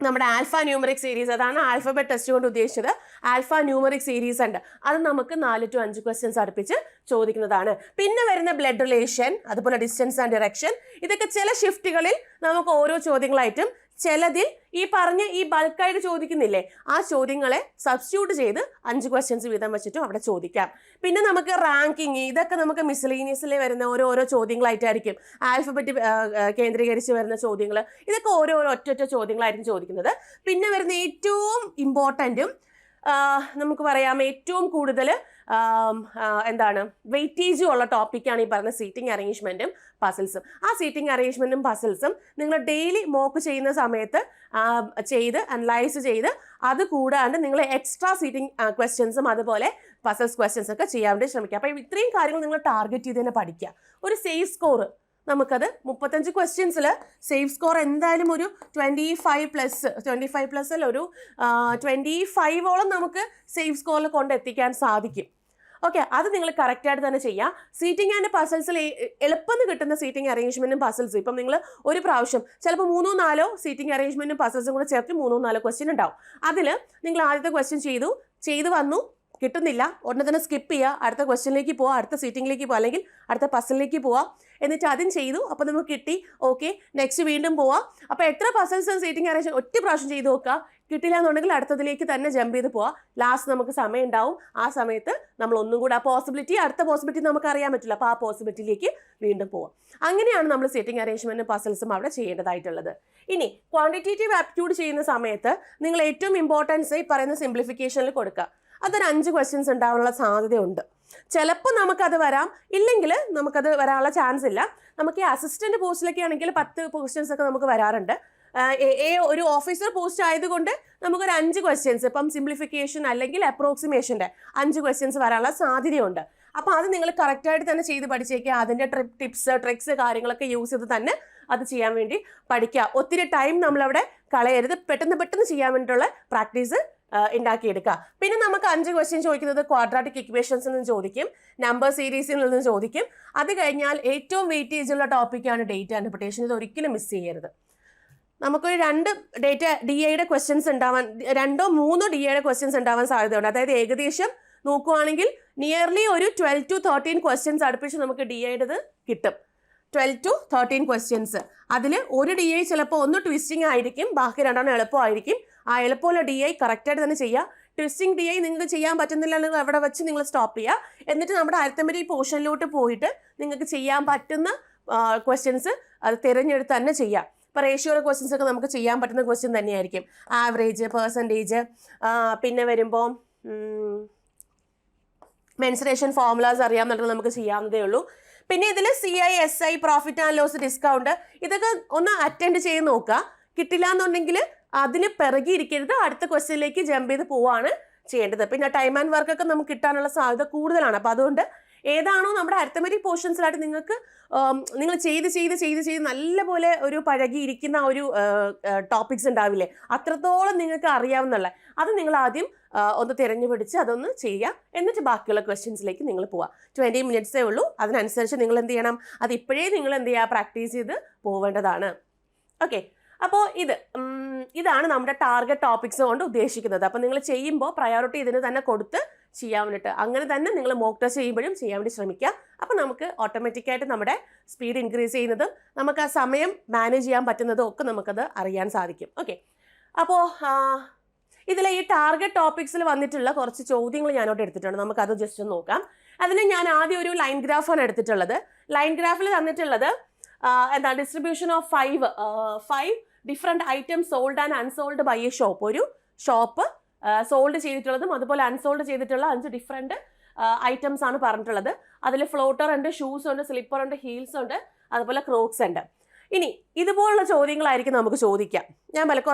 നമ്മുടെ ആൽഫ ന്യൂമറിക് സീരീസ്, അതാണ് ആൽഫബറ്റ് ടെസ്റ്റ് കൊണ്ട് ഉദ്ദേശിച്ചത്. ആൽഫ ന്യൂമറിക് സീരീസ് ഉണ്ട്, അത് നമുക്ക് 4 to 5 ക്വസ്റ്റ്യൻസ് അടുപ്പിച്ച് ചോദിക്കുന്നതാണ്. പിന്നെ വരുന്ന ബ്ലഡ് റിലേഷൻ, അതുപോലെ ഡിസ്റ്റൻസ് ആൻഡ് ഡിറക്ഷൻ, ഇതൊക്കെ ചില ഷിഫ്റ്റുകളിൽ നമുക്ക് ഓരോ ചോദ്യങ്ങളായിട്ടും, ചിലതിൽ ഈ പറഞ്ഞ ഈ ബൾക്കായിട്ട് ചോദിക്കുന്നില്ലേ ആ ചോദ്യങ്ങളെ സബ്സ്റ്റിറ്റ്യൂട്ട് ചെയ്ത് 5 ക്വസ്റ്റ്യൻസ് വീതം വെച്ചിട്ടും അവിടെ ചോദിക്കാം. പിന്നെ നമുക്ക് റാങ്കിങ്, ഇതൊക്കെ നമുക്ക് മിസ്ലേനിയസിൽ വരുന്ന ഓരോ ചോദ്യങ്ങളായിട്ടായിരിക്കും. ആൽഫബറ്റ് കേന്ദ്രീകരിച്ച് വരുന്ന ചോദ്യങ്ങൾ, ഇതൊക്കെ ഓരോ ഒറ്റ ചോദ്യങ്ങളായിരിക്കും ചോദിക്കുന്നത്. പിന്നെ വരുന്ന ഏറ്റവും ഇമ്പോർട്ടൻറ്റും നമുക്ക് പറയാം ഏറ്റവും കൂടുതൽ വെയിറ്റേജും ഉള്ള ടോപ്പിക്കാണ് ഈ പറയുന്ന സീറ്റിംഗ് അറേഞ്ച്മെൻറ്റും പസിൽസും. ആ സീറ്റിംഗ് അറേഞ്ച്മെൻറ്റും പസിൽസും നിങ്ങൾ ഡെയിലി മോക്ക് ചെയ്യുന്ന സമയത്ത് ചെയ്ത് അനലൈസ് ചെയ്ത് അത് കൂടാണ്ട് നിങ്ങൾ എക്സ്ട്രാ സീറ്റിംഗ് ക്വസ്റ്റ്യൻസും അതുപോലെ പസിൽസ് ക്വസ്റ്റ്യൻസ് ഒക്കെ ചെയ്യാൻ വേണ്ടി ശ്രമിക്കുക. അപ്പോൾ ഇത്രയും കാര്യങ്ങൾ നിങ്ങൾ ടാർഗറ്റ് ചെയ്ത് തന്നെ പഠിക്കുക. ഒരു സേഫ് സ്കോർ നമുക്കത് 35 ക്വസ്റ്റ്യൻസിൽ സേഫ് സ്കോർ എന്തായാലും ഒരു 25+ അല്ല, ഒരു 25ഓളം നമുക്ക് സേഫ് സ്കോറിൽ കൊണ്ടെത്തിക്കാൻ സാധിക്കും. ഓക്കെ, അത് നിങ്ങൾ കറക്റ്റായിട്ട് തന്നെ ചെയ്യാം. സീറ്റിംഗ് ആൻഡ് പസിൽസിൽ എളുപ്പം കിട്ടുന്ന സീറ്റിംഗ് അറേഞ്ച്മെൻറ്റും പസിൽസും ഇപ്പം നിങ്ങൾ ഒരു പ്രാവശ്യം ചിലപ്പോൾ 3-4 സീറ്റിംഗ് അറേഞ്ച്മെൻറ്റും പസിൽസും കൂടെ ചേർത്ത് 3-4 ക്വസ്റ്റ്യൻ ഉണ്ടാവും. അതിൽ നിങ്ങൾ ആദ്യത്തെ ക്വസ്റ്റ്യൻ ചെയ്തു വന്നു, കിട്ടുന്നില്ല, ഉടനെ തന്നെ സ്കിപ്പ് ചെയ്യുക, അടുത്ത ക്വസ്റ്റ്യനിലേക്ക് പോവുക, അടുത്ത സീറ്റിംഗിലേക്ക് പോവുക, അല്ലെങ്കിൽ അടുത്ത പസിലിലേക്ക് പോവുക. എന്നിട്ട് അതും ചെയ്തു, അപ്പോൾ നമുക്ക് കിട്ടി, ഓക്കെ, നെക്സ്റ്റ് വീണ്ടും പോവാം. അപ്പോൾ എത്ര പസിൽസ് സീറ്റിംഗ് അറേഞ്ച് ഒറ്റ പ്രാവശ്യം ചെയ്ത് നോക്കുക. കിട്ടില്ല എന്നുണ്ടെങ്കിൽ അടുത്തതിലേക്ക് തന്നെ ജമ്പ് ചെയ്ത് പോവാം. ലാസ്റ്റ് നമുക്ക് സമയം ഉണ്ടാവും, ആ സമയത്ത് നമ്മൾ ഒന്നും കൂടെ അടുത്ത പോസിബിലിറ്റി നമുക്ക് അറിയാൻ പറ്റില്ല, അപ്പോൾ ആ പോസിബിലിറ്റിയിലേക്ക് വീണ്ടും പോവാം. അങ്ങനെയാണ് നമ്മൾ സീറ്റിംഗ് അറേഞ്ച്മെൻറ്റും പസിൽസും അവിടെ ചെയ്യേണ്ടതായിട്ടുള്ളത്. ഇനി ക്വാണ്ടിറ്റേറ്റീവ് ആപ്റ്റിറ്റ്യൂഡ് ചെയ്യുന്ന സമയത്ത് നിങ്ങൾ ഏറ്റവും ഇമ്പോർട്ടൻസ് ഈ പറയുന്ന സിംപ്ലിഫിക്കേഷനിൽ കൊടുക്കുക. അതൊരു 5 ക്വസ്റ്റ്യൻസ് ഉണ്ടാവാനുള്ള സാധ്യതയുണ്ട്. ചിലപ്പോൾ നമുക്കത് വരാം, ഇല്ലെങ്കിൽ നമുക്കത് വരാനുള്ള ചാൻസ് ഇല്ല. നമുക്ക് ഈ അസിസ്റ്റന്റ് പോസ്റ്റിലൊക്കെ ആണെങ്കിൽ 10 ക്വസ്റ്റ്യൻസ് ഒക്കെ നമുക്ക് വരാറുണ്ട്. ഒരു ഓഫീസർ പോസ്റ്റ് ആയതുകൊണ്ട് നമുക്കൊരു 5 ക്വസ്റ്റ്യൻസ് ഇപ്പം സിംപ്ലിഫിക്കേഷൻ അല്ലെങ്കിൽ അപ്രോക്സിമേഷൻ്റെ 5 ക്വസ്റ്റ്യൻസ് വരാനുള്ള സാധ്യതയുണ്ട്. അപ്പോൾ അത് നിങ്ങൾ കറക്റ്റായിട്ട് തന്നെ ചെയ്ത് പഠിച്ചേക്കുക. അതിൻ്റെ ടിപ്സ് ട്രിക്സ് കാര്യങ്ങളൊക്കെ യൂസ് ചെയ്ത് തന്നെ അത് ചെയ്യാൻ വേണ്ടി പഠിക്കുക. ഒത്തിരി ടൈം നമ്മളവിടെ കളയരുത്, പെട്ടെന്ന് ചെയ്യാൻ വേണ്ടിയിട്ടുള്ള പ്രാക്ടീസ് ഉണ്ടാക്കിയെടുക്കുക. പിന്നെ നമുക്ക് 5 ക്വസ്റ്റ്യൻ ചോദിക്കുന്നത് ക്വാഡ്രാറ്റിക് ഇക്വേഷൻസിൽ നിന്ന് ചോദിക്കും, നമ്പർ സീരീസിൽ നിന്ന് ചോദിക്കും. അത് കഴിഞ്ഞാൽ ഏറ്റവും വെയിറ്റേജ് ഉള്ള ടോപ്പിക്കാണ് ഡേറ്റ ഇന്റർപ്രിട്ടേഷൻ. ഇത് ഒരിക്കലും മിസ് ചെയ്യരുത്. നമുക്കൊരു 2 ഡേറ്റ DIയുടെ ക്വസ്റ്റ്യൻസ് ഉണ്ടാവാൻ, 2-3 DIയുടെ ക്വസ്റ്റ്യൻസ് ഉണ്ടാവാൻ സാധ്യതയുണ്ട്. അതായത് ഏകദേശം നോക്കുവാണെങ്കിൽ നിയർലി ഒരു 12 to 13 ക്വസ്റ്റ്യൻസ് അടുപ്പിച്ച് നമുക്ക് DIയുടേത് കിട്ടും. 12 to 13 ക്വസ്റ്റ്യൻസ്. അതിൽ ഒരു DI ചിലപ്പോൾ ഒന്ന് ട്വിസ്റ്റിംഗ് ആയിരിക്കും, ബാക്കി രണ്ടെണ്ണം എളുപ്പമായിരിക്കും. ആ എളുപ്പമുള്ള DI കറക്റ്റായിട്ട് തന്നെ ചെയ്യുക. ട്വിസ്റ്റിംഗ് DI നിങ്ങൾക്ക് ചെയ്യാൻ പറ്റുന്നില്ലെങ്കിൽ അവിടെ വെച്ച് നിങ്ങൾ സ്റ്റോപ്പ് ചെയ്യുക. എന്നിട്ട് നമ്മുടെ അരിത്തമെറ്റിക് പോർഷനിലോട്ട് പോയിട്ട് നിങ്ങൾക്ക് ചെയ്യാൻ പറ്റുന്ന ക്വസ്റ്റ്യൻസ് അത് തിരഞ്ഞെടുത്ത് തന്നെ ചെയ്യുക. ഇപ്പോൾ റേഷ്യോയുടെ ക്വസ്റ്റ്യൻസ് ഒക്കെ നമുക്ക് ചെയ്യാൻ പറ്റുന്ന ക്വസ്റ്റ്യൻ തന്നെയായിരിക്കും. ആവറേജ്, പെർസെൻറ്റേജ്, പിന്നെ വരുമ്പോൾ മെൻസുറേഷൻ ഫോർമുലാസ് അറിയാമെന്നുണ്ടെങ്കിൽ നമുക്ക് ചെയ്യാവുന്നതേ ഉള്ളൂ. പിന്നെ ഇതിൽ CI, SI, profit and loss, discount, ഇതൊക്കെ ഒന്ന് അറ്റൻഡ് ചെയ്ത് നോക്കുക. കിട്ടില്ല എന്നുണ്ടെങ്കിൽ അതിന് പിറകിയിരിക്കരുത്, അടുത്ത ക്വസ്റ്റ്യനിലേക്ക് ജമ്പ് ചെയ്ത് പോവുകയാണ് ചെയ്യേണ്ടത്. പിന്നെ ടൈം ആൻഡ് വർക്കൊക്കെ നമുക്ക് കിട്ടാനുള്ള സാധ്യത കൂടുതലാണ്. അപ്പോൾ അതുകൊണ്ട് ഏതാണോ നമ്മുടെ അരിത്തമെറ്റിക് പോർഷൻസിലായിട്ട് നിങ്ങൾക്ക് നിങ്ങൾ ചെയ്ത് നല്ലപോലെ ഒരു പഴകിയിരിക്കുന്ന ഒരു ടോപ്പിക്സ് ഉണ്ടാവില്ലേ, അത്രത്തോളം നിങ്ങൾക്ക് അറിയാവുന്നുള്ള അത് നിങ്ങൾ ആദ്യം ഒന്ന് തിരഞ്ഞു പിടിച്ച് അതൊന്ന് ചെയ്യുക. എന്നിട്ട് ബാക്കിയുള്ള ക്വസ്റ്റ്യൻസിലേക്ക് നിങ്ങൾ പോവുക. 20 മിനിറ്റ്സേ ഉള്ളൂ. അതിനനുസരിച്ച് നിങ്ങൾ എന്ത് ചെയ്യണം, അത് ഇപ്പോഴേ നിങ്ങൾ എന്ത് ചെയ്യുക, പ്രാക്ടീസ് ചെയ്ത് പോവേണ്ടതാണ്. ഓക്കെ, അപ്പോൾ ഇതാണ് നമ്മുടെ ടാർഗറ്റ് ടോപ്പിക്സ് കൊണ്ട് ഉദ്ദേശിക്കുന്നത്. അപ്പോൾ നിങ്ങൾ ചെയ്യുമ്പോൾ പ്രയോറിറ്റി ഇതിന് തന്നെ കൊടുത്ത് ചെയ്യാൻ വേണ്ടിയിട്ട്, അങ്ങനെ തന്നെ നിങ്ങൾ മോക്ക് ടെസ്റ്റ് ചെയ്യുമ്പോഴും ചെയ്യാൻ വേണ്ടി ശ്രമിക്കുക. അപ്പോൾ നമുക്ക് ഓട്ടോമാറ്റിക്കായിട്ട് നമ്മുടെ സ്പീഡ് ഇൻക്രീസ് ചെയ്യുന്നതും നമുക്ക് ആ സമയം മാനേജ് ചെയ്യാൻ പറ്റുന്നതും ഒക്കെ നമുക്കത് അറിയാൻ സാധിക്കും. ഓക്കെ, അപ്പോൾ ഇതിൽ ഈ ടാർഗറ്റ് ടോപ്പിക്സിൽ വന്നിട്ടുള്ള കുറച്ച് ചോദ്യങ്ങൾ ഞാനോട്ട് എടുത്തിട്ടുണ്ട്. നമുക്കത് ജസ്റ്റ് ഒന്ന് നോക്കാം. അതിന് ഞാൻ ആദ്യം ഒരു ലൈൻ ഗ്രാഫാണ് എടുത്തിട്ടുള്ളത്. ലൈൻ ഗ്രാഫിൽ തന്നിട്ടുള്ളത് എന്താ, distribution of 5 different items sold and unsold by a shop. ഒരു ഷോപ്പ് സോൾഡ് ചെയ്തിട്ടുള്ളതും അതുപോലെ അൺസോൾഡ് ചെയ്തിട്ടുള്ള 5 ഡിഫറെൻറ്റ് ഐറ്റംസ് ആണ് പറഞ്ഞിട്ടുള്ളത്. അതിൽ ഫ്ലോട്ടർ ഉണ്ട്, ഷൂസ് ഉണ്ട്, സ്ലിപ്പർ ഉണ്ട്, ഹീൽസ് ഉണ്ട്, അതുപോലെ ക്രോക്സ് ഉണ്ട്. ഇനി ഇതുപോലുള്ള ചോദ്യങ്ങളായിരിക്കും നമുക്ക് ചോദിക്കാം. ഞാൻ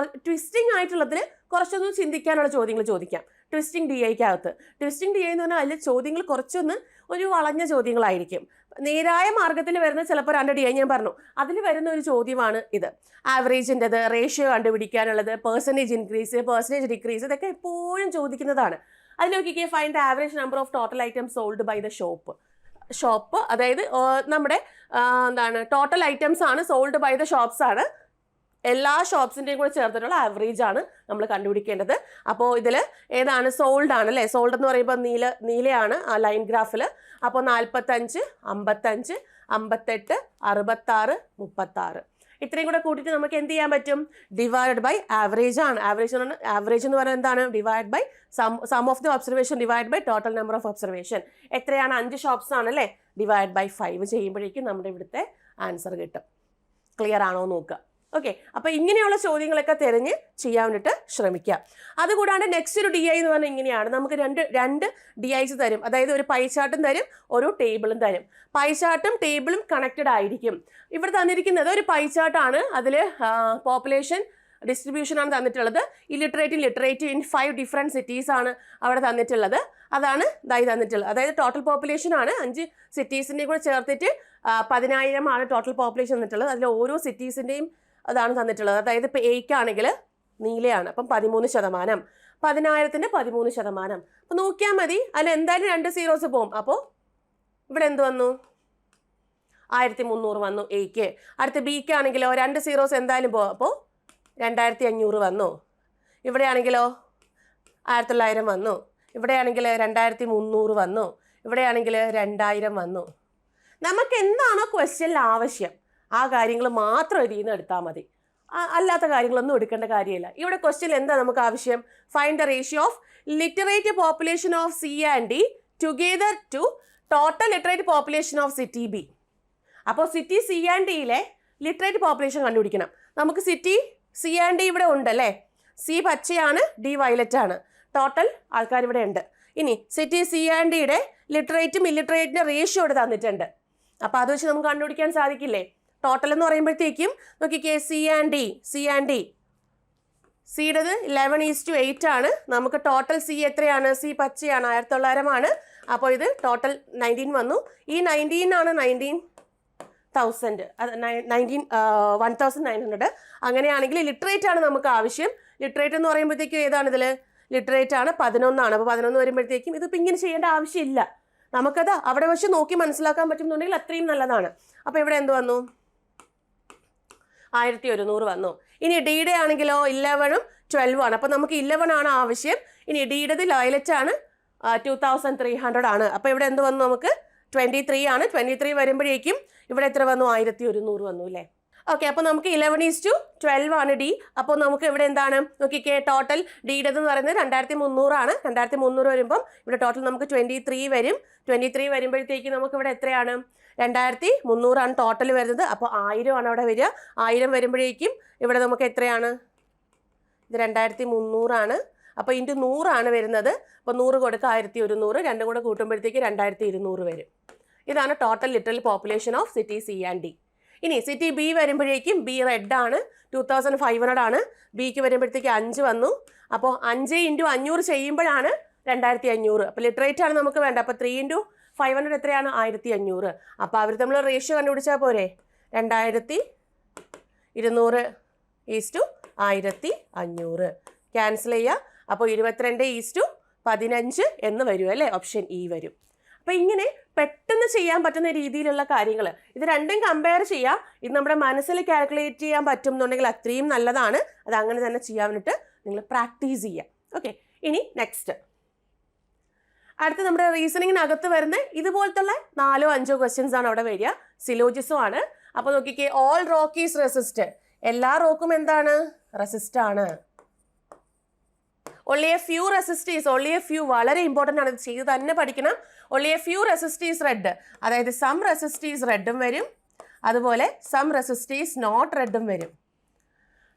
ട്വിസ്റ്റിംഗ് ആയിട്ടുള്ളതിൽ കുറച്ചൊന്നും ചിന്തിക്കാനുള്ള ചോദ്യങ്ങൾ ചോദിക്കാം. ട്വിസ്റ്റിംഗ് DIക്കകത്ത് ട്വിസ്റ്റിംഗ് DI എന്ന് പറഞ്ഞാൽ അതിൽ ചോദ്യങ്ങൾ കുറച്ചൊന്ന് ഒരു വളഞ്ഞ ചോദ്യങ്ങളായിരിക്കും. നേരായ മാർഗത്തിൽ വരുന്ന ചിലപ്പോൾ 2 DI ഞാൻ പറഞ്ഞു, അതിൽ വരുന്ന ഒരു ചോദ്യമാണ് ഇത്. ആവറേജിൻ്റെത്, റേഷ്യോ കണ്ടുപിടിക്കാനുള്ളത്, പെർസെൻറ്റേജ് ഇൻക്രീസ്, പെർസെൻറ്റേജ് ഡിക്രീസ്, ഇതൊക്കെ എപ്പോഴും ചോദിക്കുന്നതാണ്. അതിൽ നോക്കിക്കേ, find the average number of total items sold by the shop, അതായത് നമ്മുടെ എന്താണ് ടോട്ടൽ ഐറ്റംസ് ആണ്, സോൾഡ് ബൈ ദ ഷോപ്സ് ആണ്. എല്ലാ ഷോപ്സിൻ്റെയും കൂടെ ചേർത്തിട്ടുള്ള ആവറേജ് ആണ് നമ്മൾ കണ്ടുപിടിക്കേണ്ടത്. അപ്പോൾ ഇതിൽ ഏതാണ് സോൾഡ് ആണ് അല്ലേ? സോൾഡ് എന്ന് പറയുമ്പോൾ നീലയാണ് ആ ലൈൻ ഗ്രാഫിൽ. അപ്പോൾ 45, 55, 58, 66, 36 ഇത്രയും കൂടെ കൂട്ടിയിട്ട് നമുക്ക് എന്ത് ചെയ്യാൻ പറ്റും? ഡിവൈഡ് ബൈ ആവറേജ് ആണ്. ആവറേജ് എന്ന് പറയുന്നത് എന്താണ്? Divide by sum of the observation divide by total number of observation. എത്രയാണ്? 5 ഷോപ്സ് ആണല്ലേ? ഡിവൈഡ് ബൈ 5 ചെയ്യുമ്പോഴേക്കും നമ്മുടെ ഇവിടുത്തെ ആൻസർ കിട്ടും. ക്ലിയർ ആണോ നോക്കുക. ഓക്കെ, അപ്പോൾ ഇങ്ങനെയുള്ള ചോദ്യങ്ങളൊക്കെ തിരഞ്ഞ് ചെയ്യാൻ വേണ്ടിയിട്ട് ശ്രമിക്കുക. അതുകൂടാണ്ട് നെക്സ്റ്റ് ഒരു DI എന്ന് പറഞ്ഞാൽ ഇങ്ങനെയാണ്. നമുക്ക് രണ്ട് DIs തരും, അതായത് ഒരു പൈ ചാർട്ടും തരും, ഒരു ടേബിളും തരും. പൈ ചാർട്ടും ടേബിളും കണക്റ്റഡ് ആയിരിക്കും. ഇവിടെ തന്നിരിക്കുന്നത് ഒരു പൈ ചാർട്ടാണ്. അതിൽ പോപ്പുലേഷൻ ഡിസ്ട്രിബ്യൂഷൻ ആണ് തന്നിട്ടുള്ളത്. ലിറ്ററേറ്റ് ഇൻ 5 ഡിഫറെൻറ്റ് സിറ്റീസ് ആണ് അവിടെ തന്നിട്ടുള്ളത്. അതാണ് ഇതായി തന്നിട്ടുള്ളത്. അതായത് ടോട്ടൽ പോപ്പുലേഷൻ ആണ് 5 സിറ്റീസിൻ്റെ കൂടെ ചേർത്തിട്ട് 10,000 ആണ് ടോട്ടൽ പോപ്പുലേഷൻ തന്നിട്ടുള്ളത്. അതിൽ ഓരോ സിറ്റീസിൻ്റെയും അതാണ് തന്നിട്ടുള്ളത്. അതായത് ഇപ്പോൾ എയ്ക്കാണെങ്കിൽ നീലയാണ്, അപ്പം 13%, 10,000-ൻ്റെ 13%. അപ്പോൾ നോക്കിയാൽ മതി, അതിൽ എന്തായാലും 2 സീറോസ് പോകും. അപ്പോൾ ഇവിടെ എന്ത് വന്നു? 1300 വന്നു എയ്ക്ക്. അടുത്ത ബിക്ക് ആണെങ്കിലോ 2 സീറോസ് എന്തായാലും പോകും. അപ്പോൾ 2500 വന്നു. ഇവിടെയാണെങ്കിലോ 1900 വന്നു. ഇവിടെയാണെങ്കിൽ 2300 വന്നു. ഇവിടെയാണെങ്കിൽ 2000 വന്നു. നമുക്ക് എന്താണോ ക്വസ്റ്റ്യനിൽ ആവശ്യം ആ കാര്യങ്ങൾ മാത്രം ഇതിൽ നിന്ന് എടുത്താൽ മതി. അല്ലാത്ത കാര്യങ്ങളൊന്നും എടുക്കേണ്ട കാര്യമില്ല. ഇവിടെ ക്വസ്റ്റ്യനിൽ എന്താ നമുക്ക് ആവശ്യം? Find the ratio of literate population of C and D together to total literate population of city B. അപ്പോൾ സിറ്റി C and Dയിലെ ലിറ്ററേറ്റ് പോപ്പുലേഷൻ കണ്ടുപിടിക്കണം. നമുക്ക് സിറ്റി C and D ഇവിടെ ഉണ്ടല്ലേ? C പച്ചയാണ്, D വയലറ്റ് ആണ്. ടോട്ടൽ ആൾക്കാർ ഇവിടെ ഉണ്ട്. ഇനി സിറ്റി C and Dയുടെ ലിറ്ററേറ്റും ഇല്ലിറ്ററേറ്റിൻ്റെ റേഷ്യോ ഇവിടെ തന്നിട്ടുണ്ട്. അപ്പോൾ അത് വെച്ച് നമുക്ക് കണ്ടുപിടിക്കാൻ സാധിക്കില്ലേ? ടോട്ടൽ എന്ന് പറയുമ്പോഴത്തേക്കും നോക്കിക്കേ, C and D സിയുടേത് 11:8 ആണ്. നമുക്ക് ടോട്ടൽ C എത്രയാണ്? C പച്ചയാണ്, 1900 ആണ്. അപ്പോൾ ഇത് ടോട്ടൽ 19 വന്നു. ഈ 19 ആണ് 19,000, 1900. അങ്ങനെയാണെങ്കിൽ ലിറ്ററേറ്റ് ആണ് നമുക്ക് ആവശ്യം. ലിറ്ററേറ്റ് എന്ന് പറയുമ്പോഴത്തേക്കും ഏതാണ് ഇതിൽ? ലിറ്ററേറ്റ് ആണ് 11 ആണ്. അപ്പോൾ 11 വരുമ്പോഴത്തേക്കും ഇതിപ്പോൾ ഇങ്ങനെ ചെയ്യേണ്ട ആവശ്യമില്ല. നമുക്കത് അവിടെ വെച്ച് നോക്കി മനസ്സിലാക്കാൻ പറ്റുന്നുണ്ടെങ്കിൽ അത്രയും നല്ലതാണ്. അപ്പോൾ ഇവിടെ എന്ത് വന്നു? 1100 വന്നു. ഇനി ഡിയുടെ ആണെങ്കിലോ 11ഉം 12ഉം ആണ്. അപ്പോൾ നമുക്ക് 11 ആണ് ആവശ്യം. ഇനി ഡിയുടേത് വയലറ്റ് ആണ്, 2300 ആണ്. അപ്പോൾ ഇവിടെ എന്ത് വന്നു? നമുക്ക് 23 ആണ്. 23 വരുമ്പോഴേക്കും ഇവിടെ എത്ര വന്നു? 1100 വന്നു അല്ലേ? ഓക്കെ, അപ്പോൾ നമുക്ക് 11:12 ആണ് ഡി. അപ്പോൾ നമുക്ക് ഇവിടെ എന്താണ് നോക്കിക്കേ, ടോട്ടൽ ഡിയുടെ എന്ന് പറയുന്നത് 2300 ആണ്. 2300 വരുമ്പം ഇവിടെ ടോട്ടൽ നമുക്ക് 23 വരും. 23 വരുമ്പോഴത്തേക്ക് നമുക്ക് ഇവിടെ എത്രയാണ്? 2300 ആണ് ടോട്ടൽ വരുന്നത്. അപ്പോൾ 1000 ആണ് അവിടെ വരിക. 1000 വരുമ്പോഴേക്കും ഇവിടെ നമുക്ക് എത്രയാണ്? ഇത് 2300 ആണ്. അപ്പോൾ ഇൻറ്റു 100 ആണ് വരുന്നത്. അപ്പോൾ 100 കൊടുക്കുക 1100, രണ്ടും കൂടെ കൂട്ടുമ്പോഴത്തേക്ക് 2200 വരും. ഇതാണ് total literal population of city C and D. ഇനി സിറ്റി ബി വരുമ്പോഴേക്കും ബി റെഡ് ആണ്, 2500 ആണ്. ബിക്ക് വരുമ്പോഴത്തേക്ക് 5 വന്നു. അപ്പോൾ 5 × 500 ചെയ്യുമ്പോഴാണ് 2500. അപ്പോൾ ലിറ്ററേറ്റ് ആണ് നമുക്ക് വേണ്ട. അപ്പോൾ 3 × 500 എത്രയാണ്? 1500. അപ്പോൾ അവർ നമ്മൾ റേഷ്യോ കണ്ടുപിടിച്ചാൽ പോരെ? 2200:1500 ക്യാൻസൽ ചെയ്യുക. അപ്പോൾ 22:15 എന്ന് വരും അല്ലേ? ഓപ്ഷൻ ഇ വരും. അപ്പോൾ ഇങ്ങനെ പെട്ടെന്ന് ചെയ്യാൻ പറ്റുന്ന രീതിയിലുള്ള കാര്യങ്ങൾ ഇത് രണ്ടും കമ്പയർ ചെയ്യുക. ഇത് നമ്മുടെ മനസ്സിൽ കാൽക്കുലേറ്റ് ചെയ്യാൻ പറ്റും എന്നുണ്ടെങ്കിൽ അത്രയും നല്ലതാണ്. അത് അങ്ങനെ തന്നെ ചെയ്യാൻ വേണ്ടിയിട്ട് നിങ്ങൾ പ്രാക്ടീസ് ചെയ്യുക. ഓക്കെ, ഇനി നെക്സ്റ്റ് അടുത്ത് നമ്മുടെ റീസണിങ്ങിനകത്ത് വരുന്ന ഇതുപോലത്തുള്ള 4-5 ക്വസ്റ്റ്യൻസ് ആണ് അവിടെ വരിക. സിലോജിസും ആണ്. അപ്പോൾ നോക്കിക്കേ, ഓൾ റോക്ക് ഈസ് റെസിസ്റ്റ്. എല്ലാ റോക്കും എന്താണ്? റെസിസ്റ്റ് ആണ്. only a few resist is, only a few വളരെ ഇമ്പോർട്ടൻ്റ് ആണ്. ഇത് ചെയ്ത് തന്നെ പഠിക്കണം. only a few resist is red, അതായത് some resist is റെഡും വരും, അതുപോലെ some resist is not റെഡും വരും.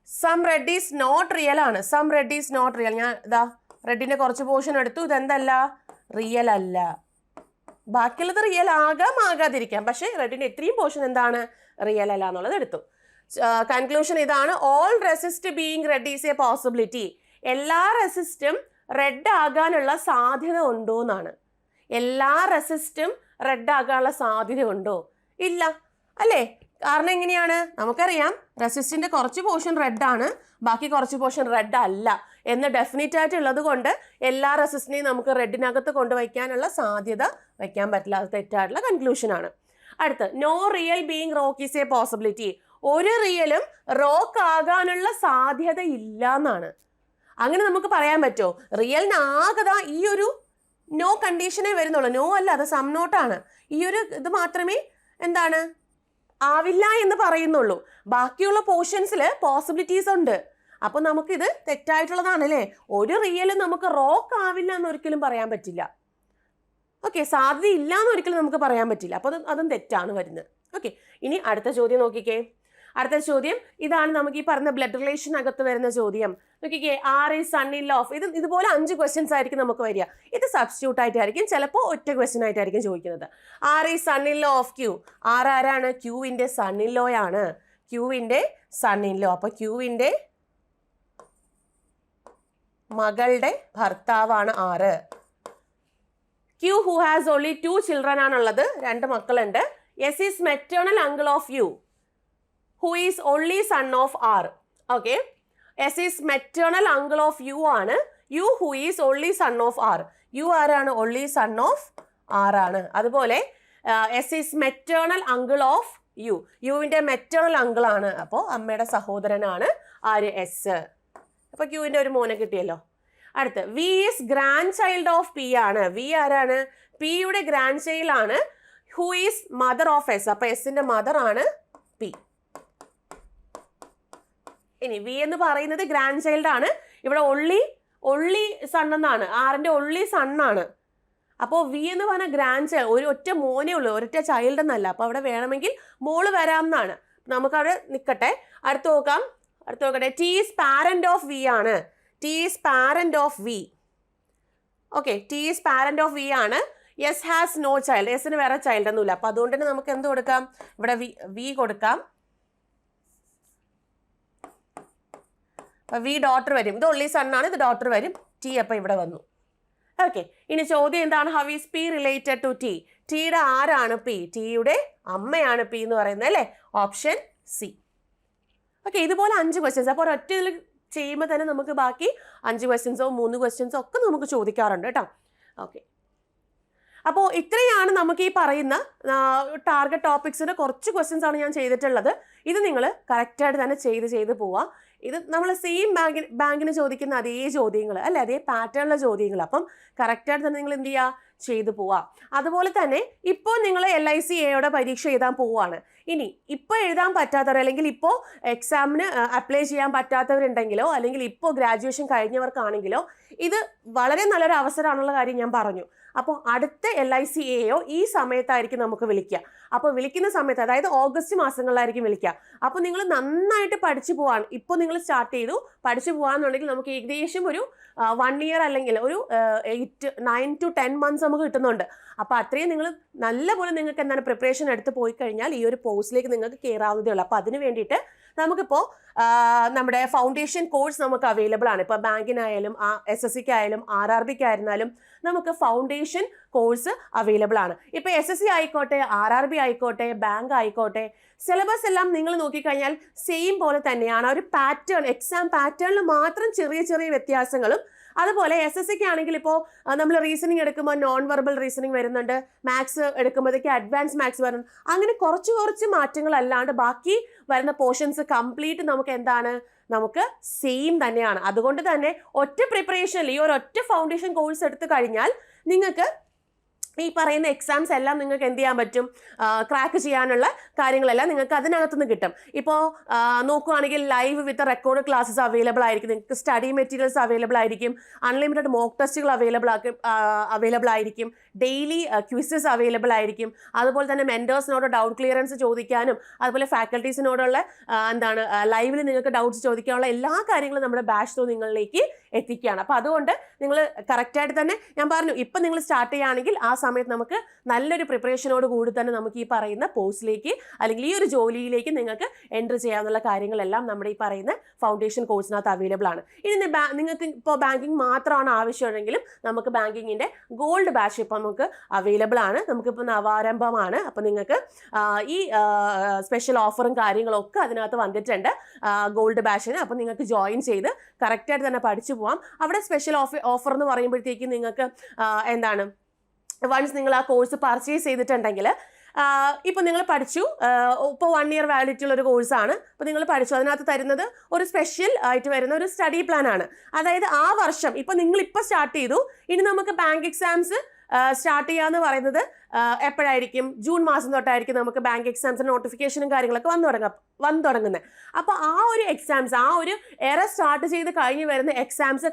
some red is not real ആണ്. some red is not real. ഞാൻ ഇതാ റെഡിൻ്റെ കുറച്ച് പോർഷൻ എടുത്തു. ഇതെന്തല്ല? റിയൽ അല്ല. ബാക്കിയുള്ളത് റിയൽ ആകാം, ആകാതിരിക്കാം. പക്ഷേ റെഡിൻ്റെ ഇത്രയും പോർഷൻ എന്താണ്? റിയൽ അല്ല എന്നുള്ളത് എടുത്തു. കൺക്ലൂഷൻ ഇതാണ്, all resist being red is a possibility. എല്ലാ റെസിസ്റ്റും റെഡ് ആകാനുള്ള സാധ്യത ഉണ്ടോ എന്നാണ്. എല്ലാ റെസിസ്റ്റും റെഡ് ആകാനുള്ള സാധ്യത ഉണ്ടോ? ഇല്ല അല്ലേ? കാരണം എങ്ങനെയാണ്? നമുക്കറിയാം റെസിസ്റ്റിൻ്റെ കുറച്ച് പോർഷൻ റെഡ് ആണ്, ബാക്കി കുറച്ച് പോർഷൻ റെഡ് അല്ല എന്ന് ഡെഫിനറ്റ് ആയിട്ടുള്ളത് കൊണ്ട് എല്ലാ റെസിസ്റ്റിനെയും നമുക്ക് റെഡിനകത്ത് കൊണ്ടുവയ്ക്കാനുള്ള സാധ്യത വയ്ക്കാൻ പറ്റില്ല. അത് തെറ്റായിട്ടുള്ള കൺക്ലൂഷനാണ്. അടുത്ത്, no real being rock is a possibility. ഒരു റിയലും റോക്ക് ആകാനുള്ള സാധ്യത ഇല്ല എന്നാണ്. അങ്ങനെ നമുക്ക് പറയാൻ പറ്റുമോ? റിയലിന് ആകെ ഈ ഒരു നോ കണ്ടീഷനേ വരുന്നുള്ളൂ. നോ അല്ല, അത് സം നോട്ടാണ്. ഈ ഒരു ഇത് മാത്രമേ എന്താണ് ആവില്ല എന്ന് പറയുന്നുള്ളൂ. ബാക്കിയുള്ള പോർഷൻസിൽ പോസിബിലിറ്റീസ് ഉണ്ട്. അപ്പോൾ നമുക്കിത് തെറ്റായിട്ടുള്ളതാണ് അല്ലേ? ഒരു റിയലും നമുക്ക് റോക്ക് ആവില്ല എന്നൊരിക്കലും പറയാൻ പറ്റില്ല. ഓക്കെ, സാധ്യത ഇല്ല എന്നൊരിക്കലും നമുക്ക് പറയാൻ പറ്റില്ല. അപ്പോൾ അതും തെറ്റാണ് വരുന്നത്. ഓക്കെ, ഇനി അടുത്ത ചോദ്യം നോക്കിക്കേ. അടുത്ത ചോദ്യം ഇതാണ്. നമുക്ക് ഈ പറഞ്ഞ ബ്ലഡ് റിലേഷൻ അകത്ത് വരുന്ന ചോദ്യം നോക്കിക്കേ. R is son in law of. ഇതുപോലെ 5 ക്വസ്റ്റ്യൻസ് ആയിരിക്കും നമുക്ക് വരിക. ഇത് സബ്സ്റ്റിറ്റ്യൂട്ട് ആയിട്ടായിരിക്കും, ചിലപ്പോൾ ഒറ്റ ക്വസ്റ്റ്യൻ ആയിട്ടായിരിക്കും ചോദിക്കുന്നത്. R is son in law of Q. ആരാണ്? ക്യൂവിൻ്റെ സൺ ഇൻ ലോ ആണ്. ക്യൂവിൻ്റെ സൺ ഇൻ ലോ. അപ്പോൾ ക്യൂവിൻ്റെ മകളുടെ ഭർത്താവാണ് R. Q who has only 2 children ആണുള്ളത്, 2 മക്കളുണ്ട്. S is maternal uncle of U who is only son of R. Okay, S is maternal uncle of U ആണ്. U who is only son of R. U ആരാണ്? only son of R ആണ്. അതുപോലെ S is maternal uncle of U. യുവിൻ്റെ മെറ്റേണൽ അങ്കിൾ ആണ്. അപ്പോൾ അമ്മയുടെ സഹോദരനാണ് ആര്? എസ്. അപ്പോൾ ക്യൂവിൻ്റെ ഒരു മോനെ കിട്ടിയല്ലോ. അടുത്ത്, V is grandchild of P ആണ്. വി ആരാണ്? പിയുടെ ഗ്രാൻഡ് ചൈൽഡ് ആണ്. Who is mother of S. അപ്പോൾ എസിൻ്റെ മദർ ആണ് പി. ഇനി വി എന്ന് പറയുന്നത് ഗ്രാൻഡ് ചൈൽഡ് ആണ്. ഇവിടെ ഒള്ളി സൺ എന്നാണ്. ആറിൻ്റെ ഒള്ളി സണ്ണാണ്. അപ്പോൾ വി എന്ന് പറഞ്ഞ ഗ്രാൻഡ് ചൈൽഡ്, ഒരു ഒറ്റ മോനേ ഉള്ളൂ, ഒരൊറ്റ ചൈൽഡ് എന്നല്ല. അപ്പോൾ അവിടെ വേണമെങ്കിൽ മോള് വരാം എന്നാണ്. നമുക്കവിടെ നിൽക്കട്ടെ. അടുത്ത് നോക്കട്ടെ. T is parent of V ആണ്. T is parent of V. Okay, T is parent of V ആണ്. S has no child. എസിന് വേറെ ചൈൽഡ് ഒന്നുമില്ല. അപ്പോൾ അതുകൊണ്ട് തന്നെ നമുക്ക് എന്ത് കൊടുക്കാം? ഇവിടെ വി കൊടുക്കാം. വി ഡോട്ടർ വരും. ഇത് ഒള്ളി സണ്ണാണ്, ഇത് ഡോട്ടർ വരും. ടി അപ്പോൾ ഇവിടെ വന്നു. ഓക്കെ, ഇനി ചോദ്യം എന്താണ്? How is P related to T. ടിയുടെ ആരാണ് പി? ടിയുടെ അമ്മയാണ് പി എന്ന് പറയുന്നത് അല്ലേ? Option C. ഓക്കെ, ഇതുപോലെ 5 ക്വസ്റ്റ്യൻസ്. അപ്പോൾ ഒരൊറ്റ ഇതിൽ ചെയ്യുമ്പോൾ തന്നെ നമുക്ക് ബാക്കി 5 ക്വസ്റ്റ്യൻസോ 3 ക്വസ്റ്റ്യൻസോ ഒക്കെ നമുക്ക് ചോദിക്കാറുണ്ട് കേട്ടോ. ഓക്കെ, അപ്പോൾ ഇത്രയാണ് നമുക്ക് ഈ പറയുന്ന ടാർഗറ്റ് ടോപ്പിക്സിൻ്റെ കുറച്ച് ക്വസ്റ്റ്യൻസ് ആണ് ഞാൻ ചെയ്തിട്ടുള്ളത്. ഇത് നിങ്ങൾ കറക്റ്റായിട്ട് തന്നെ ചെയ്ത് പോവുക. ഇത് നമ്മൾ സെയിം ബാങ്കിന് ചോദിക്കുന്ന അതേ ചോദ്യങ്ങൾ അല്ലെ, അതേ പാറ്റേണിലെ ചോദ്യങ്ങൾ. അപ്പം കറക്റ്റായിട്ട് തന്നെ നിങ്ങൾ എന്ത് ചെയ്യുക, ചെയ്തു പോവാം. അതുപോലെ തന്നെ ഇപ്പോൾ നിങ്ങൾ LICAയുടെ പരീക്ഷ എഴുതാൻ പോവുകയാണ്. ഇനി ഇപ്പോൾ എഴുതാൻ പറ്റാത്തവർ അല്ലെങ്കിൽ ഇപ്പോൾ എക്സാമിന് അപ്ലൈ ചെയ്യാൻ പറ്റാത്തവരുണ്ടെങ്കിലോ അല്ലെങ്കിൽ ഇപ്പോൾ ഗ്രാജുവേഷൻ കഴിഞ്ഞവർക്കാണെങ്കിലോ ഇത് വളരെ നല്ലൊരു അവസരമാണുള്ള കാര്യം ഞാൻ പറഞ്ഞു. അപ്പോൾ അടുത്ത LICAയോ ഈ സമയത്തായിരിക്കും നമുക്ക് വിളിക്കുക. അപ്പോൾ വിളിക്കുന്ന സമയത്ത്, അതായത് ഓഗസ്റ്റ് മാസങ്ങളിലായിരിക്കും വിളിക്കുക. അപ്പോൾ നിങ്ങൾ നന്നായിട്ട് പഠിച്ചു പോവാൻ, ഇപ്പോൾ നിങ്ങൾ സ്റ്റാർട്ട് ചെയ്തു പഠിച്ചു പോകാന്നുണ്ടെങ്കിൽ നമുക്ക് ഏകദേശം ഒരു 1 year അല്ലെങ്കിൽ ഒരു 9 to 10 months നമുക്ക് കിട്ടുന്നുണ്ട്. അപ്പോൾ അത്രയും നിങ്ങൾ നല്ലപോലെ നിങ്ങൾക്ക് എന്താണ് പ്രിപ്പറേഷൻ എടുത്ത് പോയി കഴിഞ്ഞാൽ ഈ ഒരു പോസ്റ്റിലേക്ക് നിങ്ങൾക്ക് കയറാവുന്നതേ ഉള്ളൂ. അപ്പോൾ അതിന് വേണ്ടിയിട്ട് നമുക്കിപ്പോൾ നമ്മുടെ ഫൗണ്ടേഷൻ കോഴ്സ് നമുക്ക് അവൈലബിൾ ആണ്. ഇപ്പോൾ ബാങ്കിനായാലും SSCക്കായാലും RRBക്കായിരുന്നാലും നമുക്ക് ഫൗണ്ടേഷൻ കോഴ്സ് അവൈലബിൾ ആണ്. ഇപ്പോൾ SSC ആയിക്കോട്ടെ, RRB ആയിക്കോട്ടെ, ബാങ്ക് ആയിക്കോട്ടെ, സിലബസ് എല്ലാം നിങ്ങൾ നോക്കിക്കഴിഞ്ഞാൽ സെയിം പോലെ തന്നെയാണ്. ഒരു പാറ്റേൺ, എക്സാം പാറ്റേണിൽ മാത്രം ചെറിയ ചെറിയ വ്യത്യാസങ്ങളും. അതുപോലെ SSCക്ക് ആണെങ്കിൽ ഇപ്പോൾ നമ്മൾ റീസണിങ് എടുക്കുമ്പോൾ നോൺ വെർബൽ റീസണിങ് വരുന്നുണ്ട്, മാത്സ് എടുക്കുമ്പോഴത്തേക്ക് അഡ്വാൻസ് മാത്സ് വരുന്നുണ്ട്. അങ്ങനെ കുറച്ച് മാറ്റങ്ങളല്ലാണ്ട് ബാക്കി വരുന്ന പോർഷൻസ് കംപ്ലീറ്റ് നമുക്ക് എന്താണ്, നമുക്ക് സെയിം തന്നെയാണ്. അതുകൊണ്ട് തന്നെ ഒറ്റ പ്രിപ്പറേഷനിൽ ഈ ഒരു ഒറ്റ ഫൗണ്ടേഷൻ കോഴ്സ് എടുത്തു കഴിഞ്ഞാൽ നിങ്ങൾക്ക് ഈ പറയുന്ന എക്സാംസ് എല്ലാം നിങ്ങൾക്ക് എന്ത് ചെയ്യാൻ പറ്റും, ക്രാക്ക് ചെയ്യാനുള്ള കാര്യങ്ങളെല്ലാം നിങ്ങൾക്ക് അതിനകത്തുനിന്ന് കിട്ടും. ഇപ്പോൾ നോക്കുകയാണെങ്കിൽ ലൈവ് വിത്ത് റെക്കോർഡ് ക്ലാസ്സസ് അവൈലബിൾ ആയിരിക്കും, നിങ്ങൾക്ക് സ്റ്റഡി മെറ്റീരിയൽസ് അവൈലബിൾ ആയിരിക്കും, അൺലിമിറ്റഡ് മോക്ക് ടെസ്റ്റുകൾ അവൈലബിൾ ആയിരിക്കും, ഡെയിലി ക്വിസസ് അവൈലബിൾ ആയിരിക്കും. അതുപോലെ തന്നെ മെൻറ്റേഴ്സിനോട് ഡൗട്ട് ക്ലിയറൻസ് ചോദിക്കാനും അതുപോലെ ഫാക്കൽറ്റീസിനോടുള്ള എന്താണ് ലൈവിൽ നിങ്ങൾക്ക് ഡൗട്ട്സ് ചോദിക്കാനുള്ള എല്ലാ കാര്യങ്ങളും നമ്മുടെ ബാച്ച് ത്രൂ നിങ്ങളിലേക്ക് എത്തിക്കുകയാണ്. അപ്പോൾ അതുകൊണ്ട് നിങ്ങൾ കറക്റ്റായിട്ട് തന്നെ ഞാൻ പറഞ്ഞു, ഇപ്പം നിങ്ങൾ സ്റ്റാർട്ട് ചെയ്യുകയാണെങ്കിൽ ആ സമയത്ത് നമുക്ക് നല്ലൊരു പ്രിപ്പറേഷനോട് കൂടി തന്നെ നമുക്ക് ഈ പറയുന്ന പോസ്റ്റിലേക്ക് അല്ലെങ്കിൽ ഈ ഒരു ജോലിയിലേക്ക് നിങ്ങൾക്ക് എൻട്രി ചെയ്യാനുള്ള കാര്യങ്ങളെല്ലാം നമ്മുടെ ഈ പറയുന്ന ഫൗണ്ടേഷൻ കോഴ്സിനകത്ത് അവൈലബിൾ ആണ്. ഇനി നിങ്ങൾക്ക് ഇപ്പോൾ ബാങ്കിങ് മാത്രമാണ് ആവശ്യമുണ്ടെങ്കിലും നമുക്ക് ബാങ്കിങ്ങിൻ്റെ ഗോൾഡ് ബാച്ച് ഇപ്പോൾ നമുക്ക് അവൈലബിൾ ആണ്. നമുക്കിപ്പോൾ നവാരംഭമാണ്. അപ്പോൾ നിങ്ങൾക്ക് ഈ സ്പെഷ്യൽ ഓഫറും കാര്യങ്ങളൊക്കെ അതിനകത്ത് വന്നിട്ടുണ്ട് ഗോൾഡ് ബാച്ചിന്. അപ്പോൾ നിങ്ങൾക്ക് ജോയിൻ ചെയ്ത് കറക്റ്റായിട്ട് തന്നെ പഠിച്ചു പോവാം. അവിടെ സ്പെഷ്യൽ ഓഫർ എന്ന് പറയുമ്പോഴത്തേക്കും നിങ്ങൾക്ക് എന്താണ്, വൺസ് നിങ്ങൾ ആ കോഴ്സ് പർച്ചേസ് ചെയ്തിട്ടുണ്ടെങ്കിൽ ഇപ്പോൾ നിങ്ങൾ പഠിച്ചു, ഇപ്പോൾ 1 year വാലിഡിറ്റി ഉള്ളൊരു കോഴ്സാണ്. അപ്പോൾ നിങ്ങൾ പഠിച്ചു, അതിനകത്ത് തരുന്നത് ഒരു സ്പെഷ്യൽ ആയിട്ട് വരുന്ന ഒരു സ്റ്റഡി പ്ലാൻ ആണ്. അതായത് ആ വർഷം ഇപ്പോൾ നിങ്ങളിപ്പോൾ സ്റ്റാർട്ട് ചെയ്തു, ഇനി നമുക്ക് ബാങ്ക് എക്സാംസ് സ്റ്റാർട്ട് ചെയ്യാന്ന് പറയുന്നത് എപ്പോഴായിരിക്കും, ജൂൺ മാസം തൊട്ടായിരിക്കും നമുക്ക് ബാങ്ക് എക്സാംസിന് നോട്ടിഫിക്കേഷനും കാര്യങ്ങളൊക്കെ വന്നു തുടങ്ങുന്നത്. അപ്പോൾ ആ ഒരു എക്സാംസ്, ആ ഒരു എറ സ്റ്റാർട്ട് ചെയ്ത് കഴിഞ്ഞ് വരുന്ന എക്സാംസ്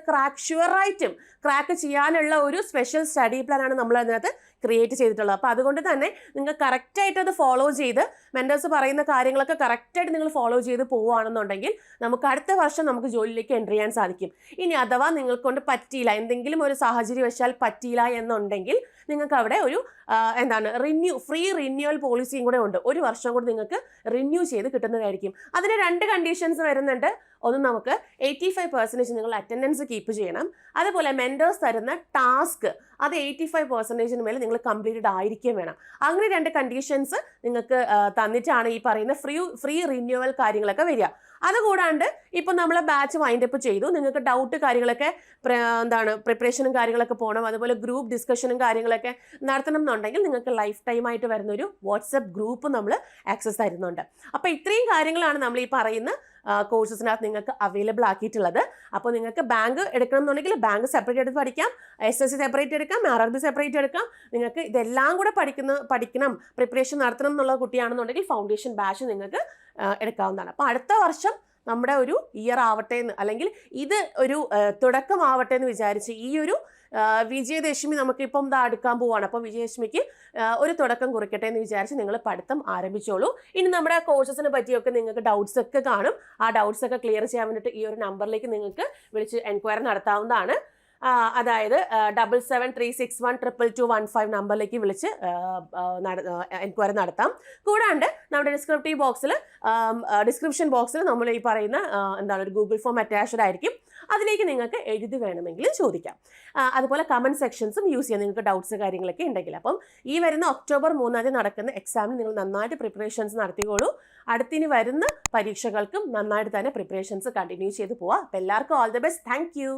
ഷുവറായിട്ടും ക്രാക്ക് ചെയ്യാനുള്ള ഒരു സ്പെഷ്യൽ സ്റ്റഡി പ്ലാനാണ് നമ്മൾ അതിനകത്ത് ക്രിയേറ്റ് ചെയ്തിട്ടുള്ളത്. അപ്പോൾ അതുകൊണ്ട് തന്നെ നിങ്ങൾ കറക്റ്റായിട്ട് അത് ഫോളോ ചെയ്ത് മെൻറ്റേഴ്സ് പറയുന്ന കാര്യങ്ങളൊക്കെ കറക്റ്റായിട്ട് നിങ്ങൾ ഫോളോ ചെയ്ത് പോവുകയാണെന്നുണ്ടെങ്കിൽ നമുക്ക് അടുത്ത വർഷം നമുക്ക് ജോലിയിലേക്ക് എൻ്റർ ചെയ്യാൻ സാധിക്കും. ഇനി അഥവാ നിങ്ങൾക്കൊണ്ട് പറ്റിയില്ല, എന്തെങ്കിലും ഒരു സാഹചര്യവശാൽ പറ്റിയില്ല എന്നുണ്ടെങ്കിൽ നിങ്ങൾക്ക് അവിടെ ഒരു ഫ്രീ റിന്യൂവൽ പോളിസിയും കൂടെ ഉണ്ട്. 1 വർഷം കൂടി നിങ്ങൾക്ക് റിന്യൂ ചെയ്ത് കിട്ടുന്നതായിരിക്കും. അതിന് 2 കണ്ടീഷൻസ് വരുന്നുണ്ട്. ഒന്ന്, നമുക്ക് 85% നിങ്ങൾ അറ്റൻഡൻസ് കീപ്പ് ചെയ്യണം. അതുപോലെ മെൻറ്റേഴ്സ് തരുന്ന ടാസ്ക് അത് 85% മേലെ നിങ്ങൾ കംപ്ലീറ്റഡ് ആയിരിക്കും വേണം. അങ്ങനെ 2 കണ്ടീഷൻസ് നിങ്ങൾക്ക് തന്നിട്ടാണ് ഈ പറയുന്ന ഫ്രീ റിന്യൂവൽ കാര്യങ്ങളൊക്കെ വരിക. അതുകൂടാണ്ട് ഇപ്പം നമ്മളെ ബാച്ച് വൈൻഡപ്പ് ചെയ്തു, നിങ്ങൾക്ക് ഡൗട്ട് കാര്യങ്ങളൊക്കെ പ്രിപ്പറേഷനും കാര്യങ്ങളൊക്കെ പോകണം, അതുപോലെ ഗ്രൂപ്പ് ഡിസ്കഷനും കാര്യങ്ങളൊക്കെ നടത്തണം എന്നുണ്ടെങ്കിൽ നിങ്ങൾക്ക് ലൈഫ് ടൈം ആയിട്ട് വരുന്നൊരു വാട്സപ്പ് ഗ്രൂപ്പ് നമ്മൾ ആക്സസ് തരുന്നുണ്ട്. അപ്പോൾ ഇത്രയും കാര്യങ്ങളാണ് നമ്മൾ ഈ പറയുന്ന കോഴ്സസിനകത്ത് നിങ്ങൾക്ക് അവൈലബിൾ ആക്കിയിട്ടുള്ളത്. അപ്പോൾ നിങ്ങൾക്ക് ബാങ്ക് എടുക്കണം എന്നുണ്ടെങ്കിൽ ബാങ്ക് സെപ്പറേറ്റ് എടുത്ത് പഠിക്കാം, SSC സെപ്പറേറ്റ് എടുക്കാം, RRB സെപ്പറേറ്റ് എടുക്കാം. നിങ്ങൾക്ക് ഇതെല്ലാം കൂടെ പഠിക്കണം, പ്രിപ്പറേഷൻ നടത്തണം എന്നുള്ള കുട്ടിയാണെന്നുണ്ടെങ്കിൽ ഫൗണ്ടേഷൻ ബാച്ച് നിങ്ങൾക്ക് എടുക്കാവുന്നതാണ്. അപ്പോൾ അടുത്ത വർഷം നമ്മുടെ ഒരു ഇയർ ആവട്ടെ എന്ന്, അല്ലെങ്കിൽ ഇത് ഒരു തുടക്കമാവട്ടെ എന്ന് വിചാരിച്ച് ഈ ഒരു വിജയദശമി നമുക്കിപ്പം അടുക്കാൻ പോവാണ്. അപ്പോൾ വിജയദശമിക്ക് ഒരു തുടക്കം കുറിക്കട്ടെ എന്ന് വിചാരിച്ച് നിങ്ങൾ പഠിത്തം ആരംഭിച്ചോളൂ. ഇനി നമ്മുടെ കോഴ്സസിനെ പറ്റിയൊക്കെ നിങ്ങൾക്ക് ഡൗട്ട്സ് ഒക്കെ കാണും. ആ ഡൗട്ട്സ് ഒക്കെ ക്ലിയർ ചെയ്യാൻ വേണ്ടിയിട്ട് ഈ ഒരു നമ്പറിലേക്ക് നിങ്ങൾക്ക് വിളിച്ച് എൻക്വയറി നടത്താവുന്നതാണ്. അതായത് 7736122215 നമ്പറിലേക്ക് വിളിച്ച് എൻക്വയറി നടത്താം. കൂടാണ്ട് നമ്മുടെ ഡിസ്ക്രിപ്ഷൻ ബോക്സിൽ നമ്മൾ ഈ പറയുന്ന ഒരു ഗൂഗിൾ ഫോം അറ്റാച്ച്ഡ് ആയിരിക്കും. അതിലേക്ക് നിങ്ങൾക്ക് എഴുതി വേണമെങ്കിലും ചോദിക്കാം. അതുപോലെ കമൻറ്റ് സെക്ഷൻസും യൂസ് ചെയ്യാം നിങ്ങൾക്ക് ഡൗട്ട്സ് കാര്യങ്ങളൊക്കെ ഉണ്ടെങ്കിൽ. അപ്പം ഈ വരുന്ന ഒക്ടോബർ 3 നടക്കുന്ന എക്സാമിന് നിങ്ങൾ നന്നായിട്ട് പ്രിപ്പറേഷൻസ് നടത്തിക്കോളൂ. അടുത്തിനി വരുന്ന പരീക്ഷകൾക്കും നന്നായിട്ട് തന്നെ പ്രിപ്പറേഷൻസ് കണ്ടിന്യൂ ചെയ്ത് പോവാം. അപ്പോൾ എല്ലാവർക്കും all the best. Thank you.